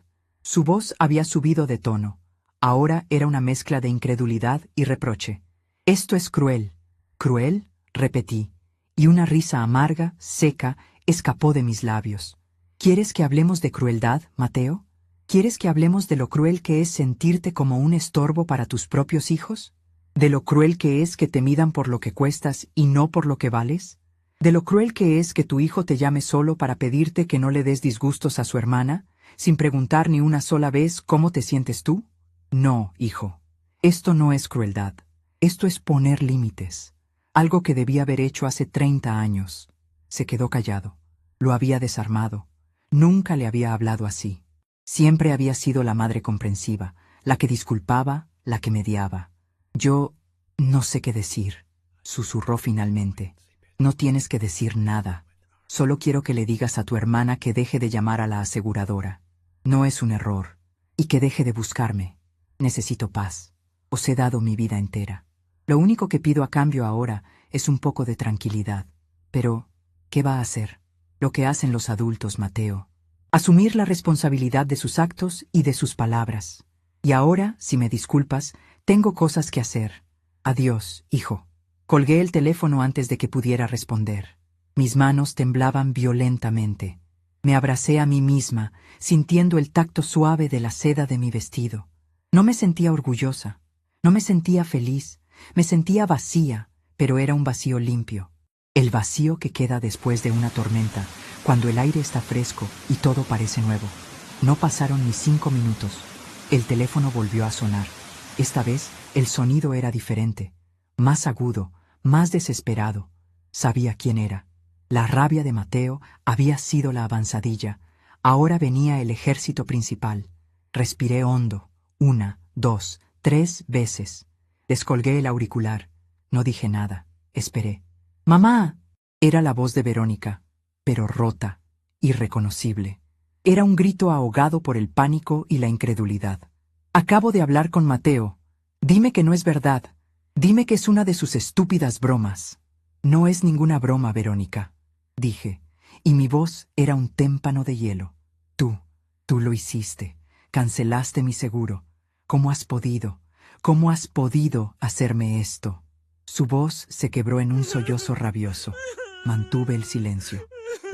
Su voz había subido de tono. Ahora era una mezcla de incredulidad y reproche. Esto es cruel. ¿Cruel? Repetí. Y una risa amarga, seca, escapó de mis labios. ¿Quieres que hablemos de crueldad, Mateo? ¿Quieres que hablemos de lo cruel que es sentirte como un estorbo para tus propios hijos? ¿De lo cruel que es que te midan por lo que cuestas y no por lo que vales? ¿De lo cruel que es que tu hijo te llame solo para pedirte que no le des disgustos a su hermana, sin preguntar ni una sola vez cómo te sientes tú? No, hijo. Esto no es crueldad. Esto es poner límites. Algo que debía haber hecho hace 30 años. Se quedó callado. Lo había desarmado. Nunca le había hablado así. Siempre había sido la madre comprensiva, la que disculpaba, la que mediaba. Yo no sé qué decir, susurró finalmente. No tienes que decir nada. Solo quiero que le digas a tu hermana que deje de llamar a la aseguradora. No es un error. Y que deje de buscarme. Necesito paz. Os he dado mi vida entera. Lo único que pido a cambio ahora es un poco de tranquilidad. Pero, ¿qué va a hacer? Lo que hacen los adultos, Mateo. Asumir la responsabilidad de sus actos y de sus palabras. Y ahora, si me disculpas, tengo cosas que hacer. Adiós, hijo. Colgué el teléfono antes de que pudiera responder. Mis manos temblaban violentamente. Me abracé a mí misma, sintiendo el tacto suave de la seda de mi vestido. No me sentía orgullosa. No me sentía feliz. Me sentía vacía, pero era un vacío limpio. El vacío que queda después de una tormenta, cuando el aire está fresco y todo parece nuevo. No pasaron ni 5 minutos. El teléfono volvió a sonar. Esta vez el sonido era diferente, más agudo, más desesperado. Sabía quién era. La rabia de Mateo había sido la avanzadilla. Ahora venía el ejército principal. Respiré hondo, 1, 2, 3 veces. Descolgué el auricular. No dije nada. Esperé. ¡Mamá! Era la voz de Verónica, pero rota, irreconocible. Era un grito ahogado por el pánico y la incredulidad. Acabo de hablar con Mateo. Dime que no es verdad. Dime que es una de sus estúpidas bromas. No es ninguna broma, Verónica, dije, y mi voz era un témpano de hielo. Tú lo hiciste. Cancelaste mi seguro. ¿Cómo has podido? ¿Cómo has podido hacerme esto? Su voz se quebró en un sollozo rabioso. Mantuve el silencio.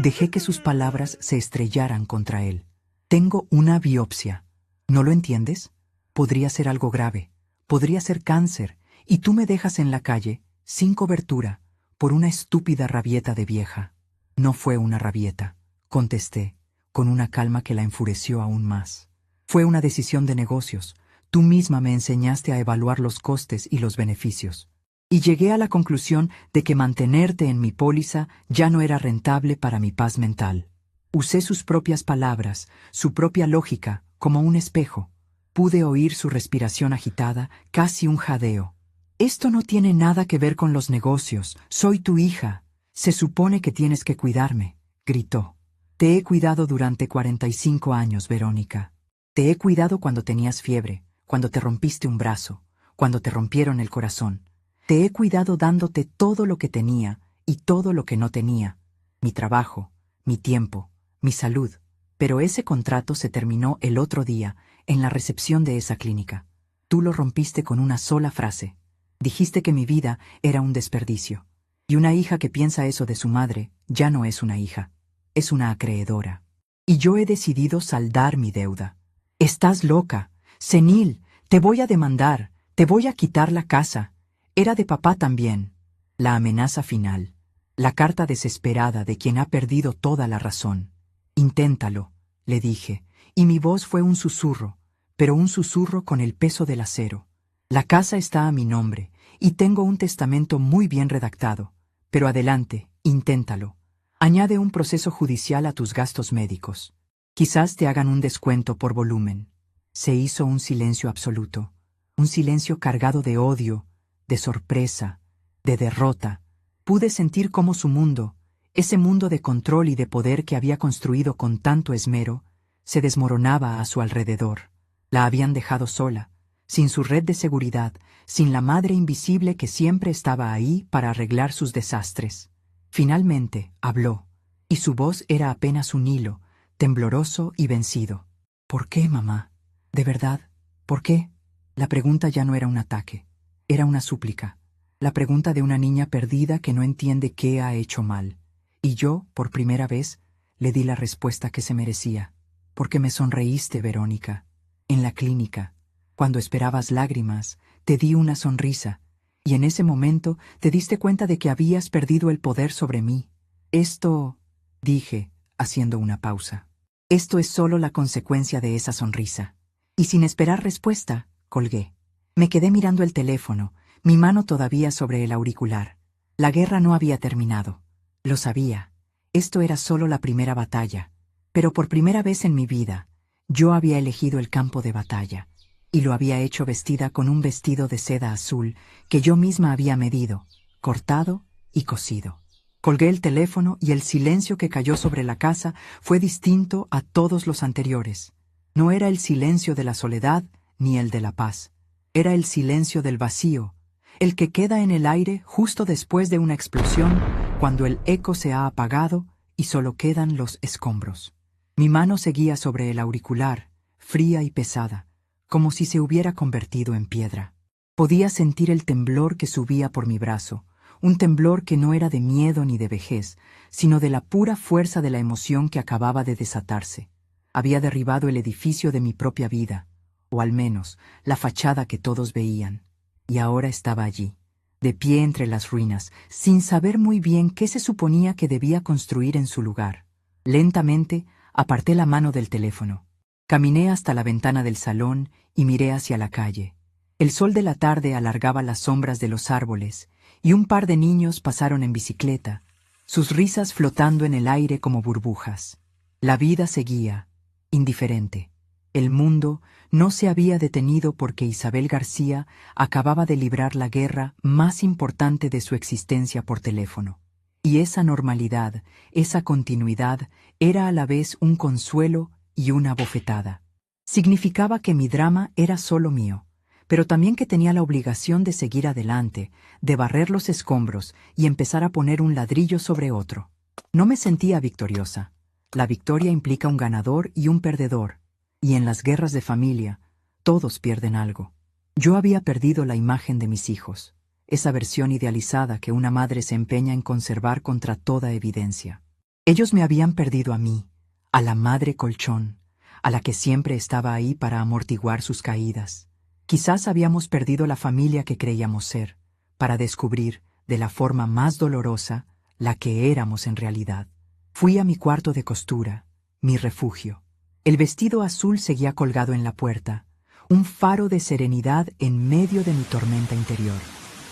Dejé que sus palabras se estrellaran contra él. Tengo una biopsia. ¿No lo entiendes? Podría ser algo grave. Podría ser cáncer. Y tú me dejas en la calle, sin cobertura, por una estúpida rabieta de vieja. No fue una rabieta, contesté, con una calma que la enfureció aún más. Fue una decisión de negocios. Tú misma me enseñaste a evaluar los costes y los beneficios. Y llegué a la conclusión de que mantenerte en mi póliza ya no era rentable para mi paz mental. Usé sus propias palabras, su propia lógica, como un espejo. Pude oír su respiración agitada, casi un jadeo. Esto no tiene nada que ver con los negocios. Soy tu hija. Se supone que tienes que cuidarme, gritó. Te he cuidado durante 45 años, Verónica. Te he cuidado cuando tenías fiebre, cuando te rompiste un brazo, cuando te rompieron el corazón. Te he cuidado dándote todo lo que tenía y todo lo que no tenía. Mi trabajo, mi tiempo, mi salud. Pero ese contrato se terminó el otro día, en la recepción de esa clínica. Tú lo rompiste con una sola frase. Dijiste que mi vida era un desperdicio. Y una hija que piensa eso de su madre ya no es una hija. Es una acreedora. Y yo he decidido saldar mi deuda. Estás loca, senil, te voy a demandar, te voy a quitar la casa. Era de papá también. La amenaza final. La carta desesperada de quien ha perdido toda la razón. Inténtalo, le dije, y mi voz fue un susurro, pero un susurro con el peso del acero. La casa está a mi nombre, y tengo un testamento muy bien redactado. Pero adelante, inténtalo. Añade un proceso judicial a tus gastos médicos. Quizás te hagan un descuento por volumen. Se hizo un silencio absoluto, un silencio cargado de odio, de sorpresa, de derrota. Pude sentir cómo su mundo, ese mundo de control y de poder que había construido con tanto esmero, se desmoronaba a su alrededor. La habían dejado sola, sin su red de seguridad, sin la madre invisible que siempre estaba ahí para arreglar sus desastres. Finalmente habló, y su voz era apenas un hilo, tembloroso y vencido. ¿Por qué, mamá? ¿De verdad? ¿Por qué? La pregunta ya no era un ataque, era una súplica. La pregunta de una niña perdida que no entiende qué ha hecho mal. Y yo, por primera vez, le di la respuesta que se merecía. Porque me sonreíste, Verónica. En la clínica, cuando esperabas lágrimas, te di una sonrisa, y en ese momento te diste cuenta de que habías perdido el poder sobre mí. Esto, dije, haciendo una pausa. Esto es solo la consecuencia de esa sonrisa. Y sin esperar respuesta, colgué. Me quedé mirando el teléfono, mi mano todavía sobre el auricular. La guerra no había terminado. Lo sabía. Esto era solo la primera batalla. Pero por primera vez en mi vida, yo había elegido el campo de batalla, y lo había hecho vestida con un vestido de seda azul que yo misma había medido, cortado y cosido. Colgué el teléfono y el silencio que cayó sobre la casa fue distinto a todos los anteriores. No era el silencio de la soledad ni el de la paz. Era el silencio del vacío, el que queda en el aire justo después de una explosión, cuando el eco se ha apagado y solo quedan los escombros. Mi mano seguía sobre el auricular, fría y pesada, como si se hubiera convertido en piedra. Podía sentir el temblor que subía por mi brazo, un temblor que no era de miedo ni de vejez, sino de la pura fuerza de la emoción que acababa de desatarse. Había derribado el edificio de mi propia vida, o al menos la fachada que todos veían, y ahora estaba allí, de pie entre las ruinas, sin saber muy bien qué se suponía que debía construir en su lugar. Lentamente aparté la mano del teléfono. Caminé hasta la ventana del salón y miré hacia la calle. El sol de la tarde alargaba las sombras de los árboles, y un par de niños pasaron en bicicleta, sus risas flotando en el aire como burbujas. La vida seguía, indiferente. El mundo no se había detenido porque Isabel García acababa de librar la guerra más importante de su existencia por teléfono. Y esa normalidad, esa continuidad, era a la vez un consuelo y una bofetada. Significaba que mi drama era solo mío, pero también que tenía la obligación de seguir adelante, de barrer los escombros y empezar a poner un ladrillo sobre otro. No me sentía victoriosa. La victoria implica un ganador y un perdedor, y en las guerras de familia, todos pierden algo. Yo había perdido la imagen de mis hijos, esa versión idealizada que una madre se empeña en conservar contra toda evidencia. Ellos me habían perdido a mí, a la madre colchón, a la que siempre estaba ahí para amortiguar sus caídas. Quizás habíamos perdido la familia que creíamos ser, para descubrir, de la forma más dolorosa, la que éramos en realidad. Fui a mi cuarto de costura, mi refugio. El vestido azul seguía colgado en la puerta, un faro de serenidad en medio de mi tormenta interior.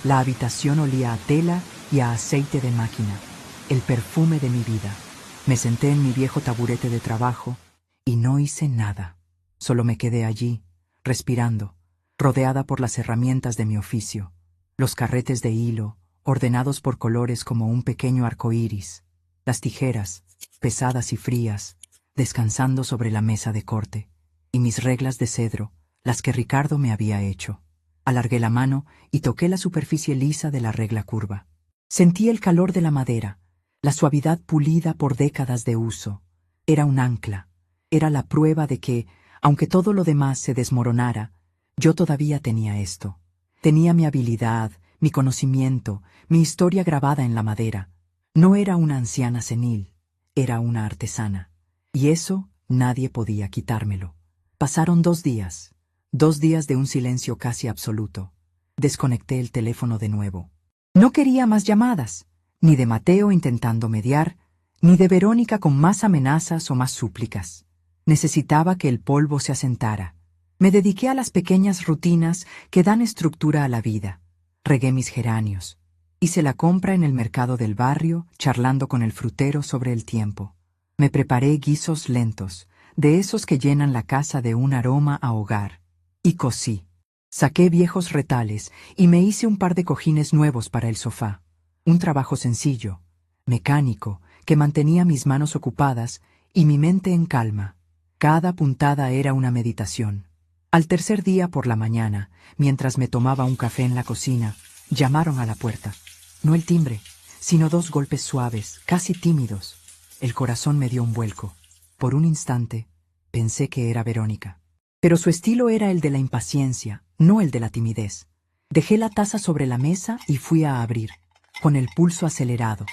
La habitación olía a tela y a aceite de máquina, el perfume de mi vida. Me senté en mi viejo taburete de trabajo y no hice nada. Solo me quedé allí, respirando, rodeada por las herramientas de mi oficio, los carretes de hilo, ordenados por colores como un pequeño arco iris, las tijeras, pesadas y frías, descansando sobre la mesa de corte, y mis reglas de cedro, las que Ricardo me había hecho. Alargué la mano y toqué la superficie lisa de la regla curva. Sentí el calor de la madera, la suavidad pulida por décadas de uso. Era un ancla, era la prueba de que, aunque todo lo demás se desmoronara, yo todavía tenía esto. Tenía mi habilidad, mi conocimiento, mi historia grabada en la madera. No era una anciana senil, era una artesana. Y eso nadie podía quitármelo. Pasaron 2 días, 2 días de un silencio casi absoluto. Desconecté el teléfono de nuevo. No quería más llamadas, ni de Mateo intentando mediar, ni de Verónica con más amenazas o más súplicas. Necesitaba que el polvo se asentara. Me dediqué a las pequeñas rutinas que dan estructura a la vida. Regué mis geranios. Hice la compra en el mercado del barrio, charlando con el frutero sobre el tiempo. Me preparé guisos lentos, de esos que llenan la casa de un aroma a hogar. Y cosí. Saqué viejos retales y me hice un par de cojines nuevos para el sofá. Un trabajo sencillo, mecánico, que mantenía mis manos ocupadas y mi mente en calma. Cada puntada era una meditación. Al tercer día por la mañana, mientras me tomaba un café en la cocina, llamaron a la puerta. No el timbre, sino 2 golpes suaves, casi tímidos. El corazón me dio un vuelco. Por un instante, pensé que era Verónica. Pero su estilo era el de la impaciencia, no el de la timidez. Dejé la taza sobre la mesa y fui a abrir, con el pulso acelerado.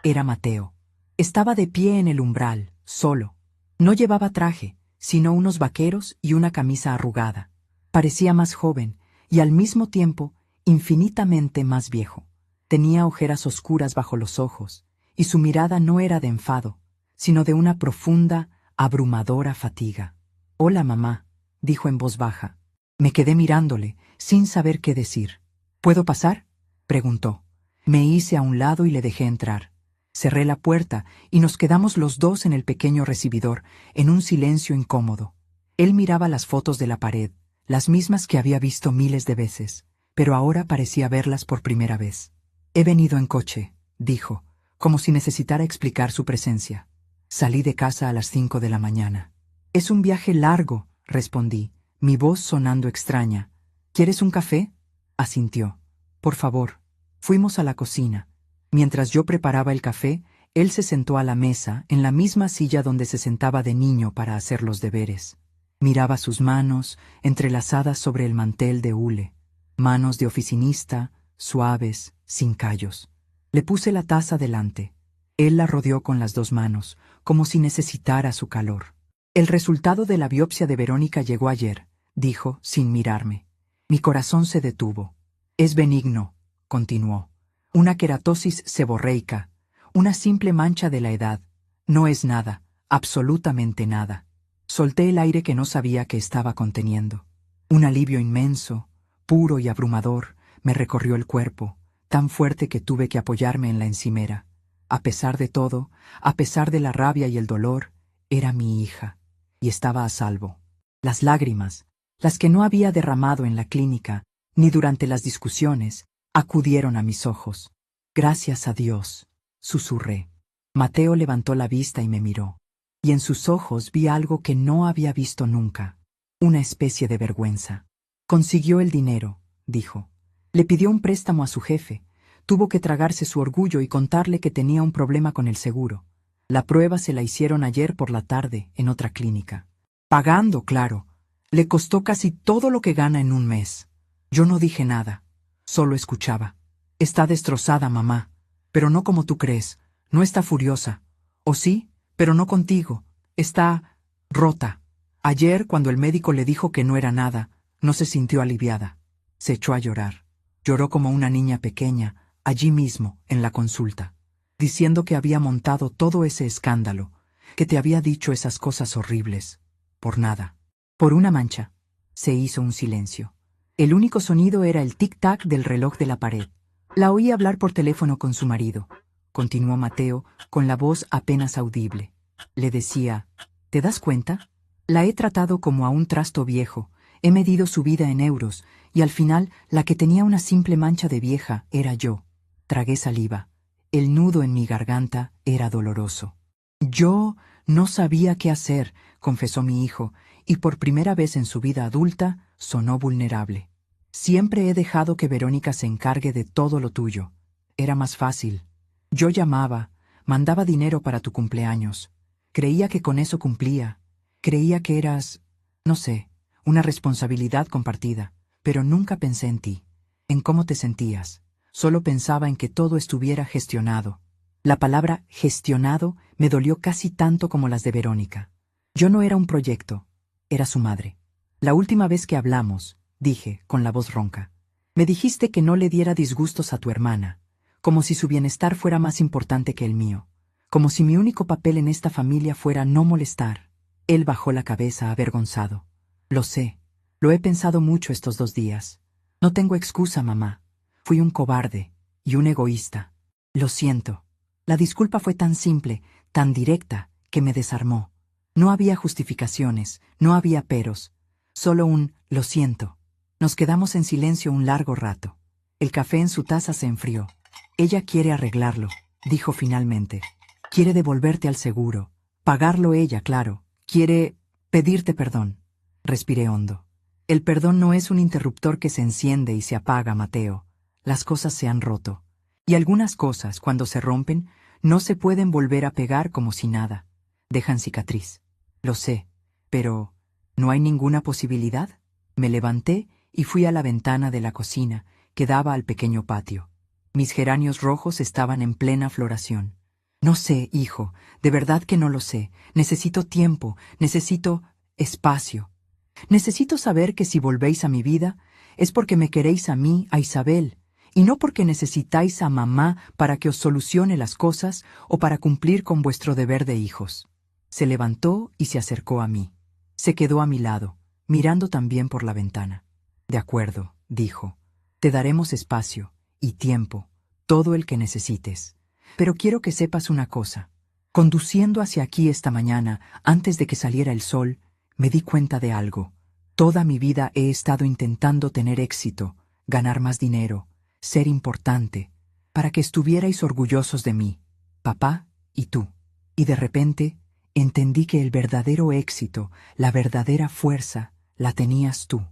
Era Mateo. Estaba de pie en el umbral, solo. No llevaba traje, sino unos vaqueros y una camisa arrugada. Parecía más joven y al mismo tiempo infinitamente más viejo. Tenía ojeras oscuras bajo los ojos, y su mirada no era de enfado, sino de una profunda, abrumadora fatiga. «Hola, mamá», dijo en voz baja. Me quedé mirándole, sin saber qué decir. «¿Puedo pasar?», preguntó. Me hice a un lado y le dejé entrar. Cerré la puerta y nos quedamos los dos en el pequeño recibidor, en un silencio incómodo. Él miraba las fotos de la pared, las mismas que había visto miles de veces, pero ahora parecía verlas por primera vez. «He venido en coche», dijo, como si necesitara explicar su presencia. «Salí de casa a las 5 de la mañana». «Es un viaje largo», respondí, mi voz sonando extraña. «¿Quieres un café?», asintió. «Por favor». Fuimos a la cocina. Mientras yo preparaba el café, él se sentó a la mesa, en la misma silla donde se sentaba de niño para hacer los deberes. Miraba sus manos, entrelazadas sobre el mantel de hule. Manos de oficinista, suaves, sin callos. Le puse la taza delante. Él la rodeó con las 2 manos, como si necesitara su calor. «El resultado de la biopsia de Verónica llegó ayer», dijo, sin mirarme. Mi corazón se detuvo. «Es benigno», continuó. «Una queratosis seborreica, una simple mancha de la edad. No es nada, absolutamente nada. Solté el aire que no sabía que estaba conteniendo. Un alivio inmenso, puro y abrumador, me recorrió el cuerpo, tan fuerte que tuve que apoyarme en la encimera. A pesar de todo, a pesar de la rabia y el dolor, era mi hija, y estaba a salvo. Las lágrimas, las que no había derramado en la clínica, ni durante las discusiones, acudieron a mis ojos. Gracias a Dios, susurré. Mateo levantó la vista y me miró, y en sus ojos vi algo que no había visto nunca, una especie de vergüenza. Consiguió el dinero, dijo. Le pidió un préstamo a su jefe. Tuvo que tragarse su orgullo y contarle que tenía un problema con el seguro. La prueba se la hicieron ayer por la tarde, en otra clínica. Pagando, claro. Le costó casi todo lo que gana en un mes. Yo no dije nada, solo escuchaba. Está destrozada, mamá, pero no como tú crees. No está furiosa. O sí, pero no contigo. Está rota. Ayer, cuando el médico le dijo que no era nada, no se sintió aliviada. Se echó a llorar. Lloró como una niña pequeña, allí mismo, en la consulta, diciendo que había montado todo ese escándalo, que te había dicho esas cosas horribles. Por nada. Por una mancha. Se hizo un silencio. El único sonido era el tic-tac del reloj de la pared. La oí hablar por teléfono con su marido. Continuó Mateo, con la voz apenas audible. Le decía, ¿te das cuenta? La he tratado como a un trasto viejo, he medido su vida en euros, y al final la que tenía una simple mancha de vieja era yo. Tragué saliva. El nudo en mi garganta era doloroso. Yo no sabía qué hacer, confesó mi hijo, y por primera vez en su vida adulta sonó vulnerable. Siempre he dejado que Verónica se encargue de todo lo tuyo. Era más fácil. Yo llamaba, mandaba dinero para tu cumpleaños. Creía que con eso cumplía. Creía que eras, no sé, una responsabilidad compartida. Pero nunca pensé en ti, en cómo te sentías. Solo pensaba en que todo estuviera gestionado. La palabra gestionado me dolió casi tanto como las de Verónica. Yo no era un proyecto, era su madre. La última vez que hablamos, dije, con la voz ronca, me dijiste que no le diera disgustos a tu hermana, como si su bienestar fuera más importante que el mío, como si mi único papel en esta familia fuera no molestar. Él bajó la cabeza avergonzado. Lo sé, lo he pensado mucho estos 2 días. No tengo excusa, mamá. Fui un cobarde y un egoísta. Lo siento. La disculpa fue tan simple, tan directa, que me desarmó. No había justificaciones, no había peros. Solo un lo siento. Nos quedamos en silencio un largo rato. El café en su taza se enfrió. Ella quiere arreglarlo, dijo finalmente. Quiere devolverte al seguro. Pagarlo ella, claro. Quiere pedirte perdón. Respiré hondo. El perdón no es un interruptor que se enciende y se apaga, Mateo. Las cosas se han roto. Y algunas cosas, cuando se rompen, no se pueden volver a pegar como si nada. Dejan cicatriz. Lo sé, pero ¿no hay ninguna posibilidad? Me levanté y fui a la ventana de la cocina, que daba al pequeño patio. Mis geranios rojos estaban en plena floración. No sé, hijo, de verdad que no lo sé. Necesito tiempo, necesito espacio. Necesito saber que si volvéis a mi vida, es porque me queréis a mí, a Isabel, y no porque necesitáis a mamá para que os solucione las cosas o para cumplir con vuestro deber de hijos. Se levantó y se acercó a mí. Se quedó a mi lado, mirando también por la ventana. De acuerdo, dijo. Te daremos espacio y tiempo, todo el que necesites. Pero quiero que sepas una cosa. Conduciendo hacia aquí esta mañana, antes de que saliera el sol, me di cuenta de algo. Toda mi vida he estado intentando tener éxito, ganar más dinero, ser importante, para que estuvierais orgullosos de mí, papá y tú. Y de repente entendí que el verdadero éxito, la verdadera fuerza, la tenías tú,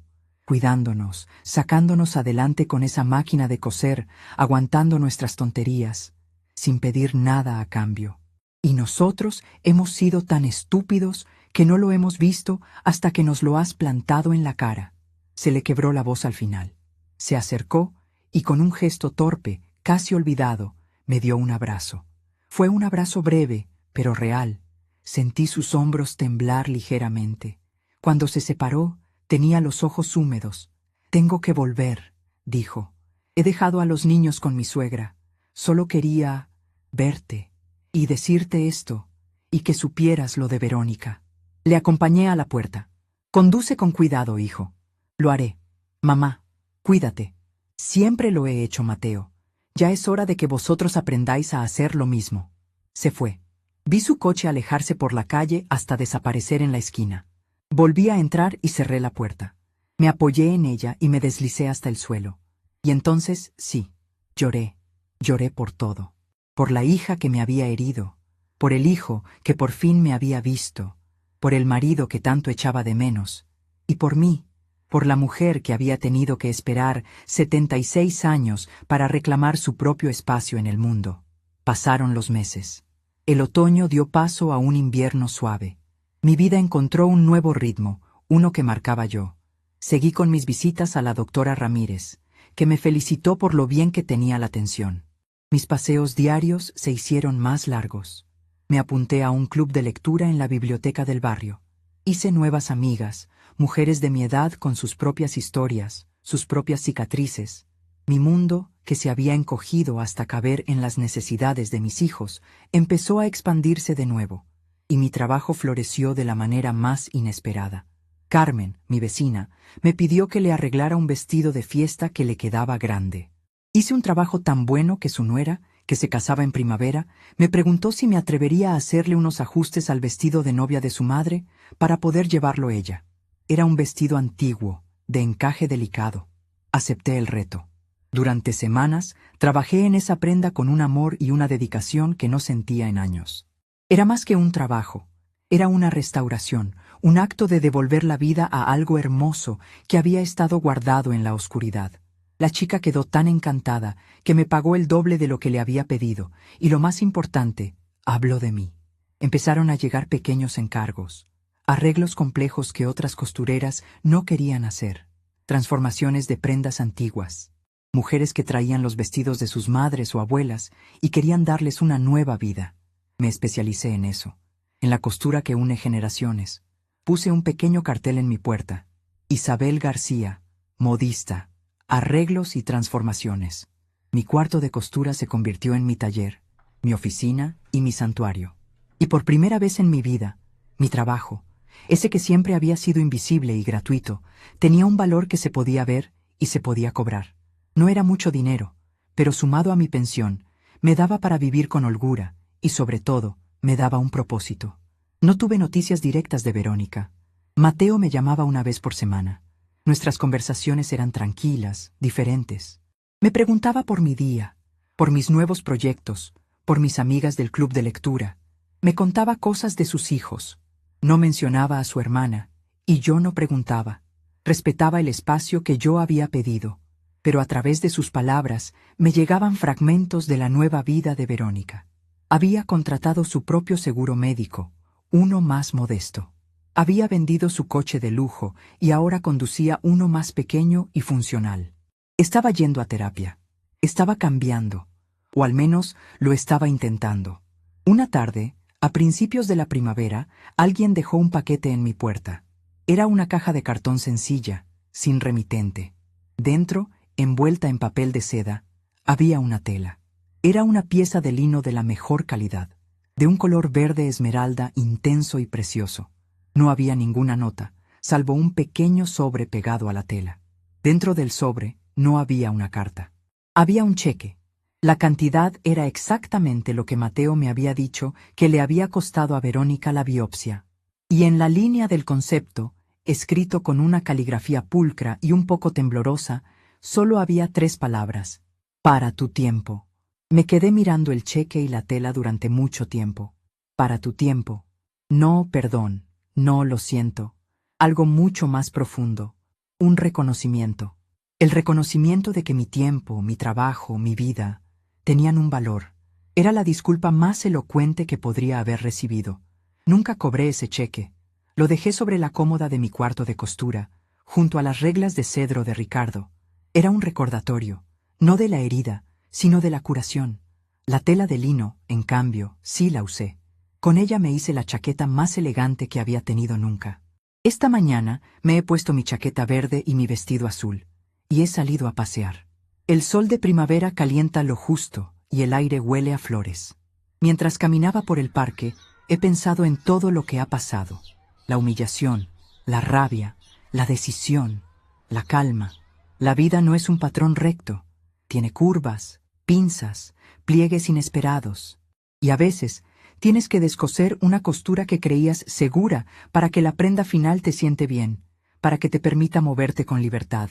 cuidándonos, sacándonos adelante con esa máquina de coser, aguantando nuestras tonterías, sin pedir nada a cambio. Y nosotros hemos sido tan estúpidos que no lo hemos visto hasta que nos lo has plantado en la cara. Se le quebró la voz al final. Se acercó y con un gesto torpe, casi olvidado, me dio un abrazo. Fue un abrazo breve, pero real. Sentí sus hombros temblar ligeramente. Cuando se separó, tenía los ojos húmedos. Tengo que volver, dijo. He dejado a los niños con mi suegra. Solo quería verte y decirte esto, y que supieras lo de Verónica. Le acompañé a la puerta. Conduce con cuidado, hijo. Lo haré. Mamá, cuídate. Siempre lo he hecho, Mateo. Ya es hora de que vosotros aprendáis a hacer lo mismo. Se fue. Vi su coche alejarse por la calle hasta desaparecer en la esquina. Volví a entrar y cerré la puerta. Me apoyé en ella y me deslicé hasta el suelo. Y entonces, sí, lloré. Lloré por todo. Por la hija que me había herido. Por el hijo que por fin me había visto. Por el marido que tanto echaba de menos. Y por mí. Por la mujer que había tenido que esperar 76 años para reclamar su propio espacio en el mundo. Pasaron los meses. El otoño dio paso a un invierno suave. Mi vida encontró un nuevo ritmo, uno que marcaba yo. Seguí con mis visitas a la doctora Ramírez, que me felicitó por lo bien que tenía la atención. Mis paseos diarios se hicieron más largos. Me apunté a un club de lectura en la biblioteca del barrio. Hice nuevas amigas, mujeres de mi edad con sus propias historias, sus propias cicatrices. Mi mundo, que se había encogido hasta caber en las necesidades de mis hijos, empezó a expandirse de nuevo, y mi trabajo floreció de la manera más inesperada. Carmen, mi vecina, me pidió que le arreglara un vestido de fiesta que le quedaba grande. Hice un trabajo tan bueno que su nuera, que se casaba en primavera, me preguntó si me atrevería a hacerle unos ajustes al vestido de novia de su madre para poder llevarlo ella. Era un vestido antiguo, de encaje delicado. Acepté el reto. Durante semanas trabajé en esa prenda con un amor y una dedicación que no sentía en años. Era más que un trabajo, era una restauración, un acto de devolver la vida a algo hermoso que había estado guardado en la oscuridad. La chica quedó tan encantada que me pagó el doble de lo que le había pedido, y lo más importante, habló de mí. Empezaron a llegar pequeños encargos, arreglos complejos que otras costureras no querían hacer, transformaciones de prendas antiguas, mujeres que traían los vestidos de sus madres o abuelas y querían darles una nueva vida. Me especialicé en eso, en la costura que une generaciones. Puse un pequeño cartel en mi puerta: Isabel García, modista, arreglos y transformaciones. Mi cuarto de costura se convirtió en mi taller, mi oficina y mi santuario. Y por primera vez en mi vida, mi trabajo, ese que siempre había sido invisible y gratuito, tenía un valor que se podía ver y se podía cobrar. No era mucho dinero, pero sumado a mi pensión, me daba para vivir con holgura y, sobre todo, me daba un propósito. No tuve noticias directas de Verónica. Mateo me llamaba una vez por semana. Nuestras conversaciones eran tranquilas, diferentes. Me preguntaba por mi día, por mis nuevos proyectos, por mis amigas del club de lectura. Me contaba cosas de sus hijos. No mencionaba a su hermana, y yo no preguntaba. Respetaba el espacio que yo había pedido, pero a través de sus palabras me llegaban fragmentos de la nueva vida de Verónica. Había contratado su propio seguro médico, uno más modesto. Había vendido su coche de lujo y ahora conducía uno más pequeño y funcional. Estaba yendo a terapia. Estaba cambiando, o al menos lo estaba intentando. Una tarde, a principios de la primavera, alguien dejó un paquete en mi puerta. Era una caja de cartón sencilla, sin remitente. Dentro, envuelta en papel de seda, había una tela. Era una pieza de lino de la mejor calidad, de un color verde esmeralda intenso y precioso. No había ninguna nota, salvo un pequeño sobre pegado a la tela. Dentro del sobre no había una carta. Había un cheque. La cantidad era exactamente lo que Mateo me había dicho que le había costado a Verónica la biopsia. Y en la línea del concepto, escrito con una caligrafía pulcra y un poco temblorosa, solo había 3 palabras: para tu tiempo. Me quedé mirando el cheque y la tela durante mucho tiempo. Para tu tiempo. No, perdón, no, lo siento. Algo mucho más profundo. Un reconocimiento. El reconocimiento de que mi tiempo, mi trabajo, mi vida, tenían un valor. Era la disculpa más elocuente que podría haber recibido. Nunca cobré ese cheque. Lo dejé sobre la cómoda de mi cuarto de costura, junto a las reglas de cedro de Ricardo. Era un recordatorio, no de la herida, sino de la curación. La tela de lino, en cambio, sí la usé. Con ella me hice la chaqueta más elegante que había tenido nunca. Esta mañana me he puesto mi chaqueta verde y mi vestido azul, y he salido a pasear. El sol de primavera calienta lo justo y el aire huele a flores. Mientras caminaba por el parque, he pensado en todo lo que ha pasado. la humillación, la rabia, la decisión, la calma. La vida no es un patrón recto. Tiene curvas, pinzas, pliegues inesperados. Y a veces tienes que descoser una costura que creías segura para que la prenda final te siente bien, para que te permita moverte con libertad.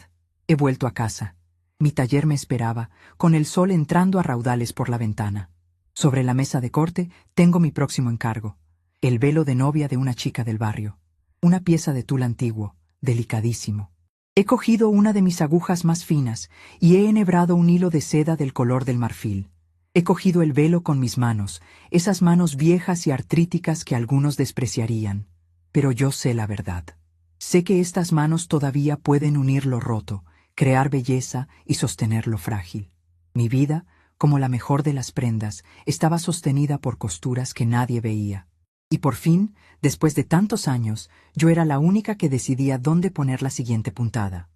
He vuelto a casa. Mi taller me esperaba, con el sol entrando a raudales por la ventana. Sobre la mesa de corte tengo mi próximo encargo, el velo de novia de una chica del barrio. Una pieza de tul antiguo, delicadísimo. He cogido una de mis agujas más finas y he enhebrado un hilo de seda del color del marfil. He cogido el velo con mis manos, esas manos viejas y artríticas que algunos despreciarían. Pero yo sé la verdad. Sé que estas manos todavía pueden unir lo roto, crear belleza y sostener lo frágil. Mi vida, como la mejor de las prendas, estaba sostenida por costuras que nadie veía. Y por fin, después de tantos años, yo era la única que decidía dónde poner la siguiente puntada.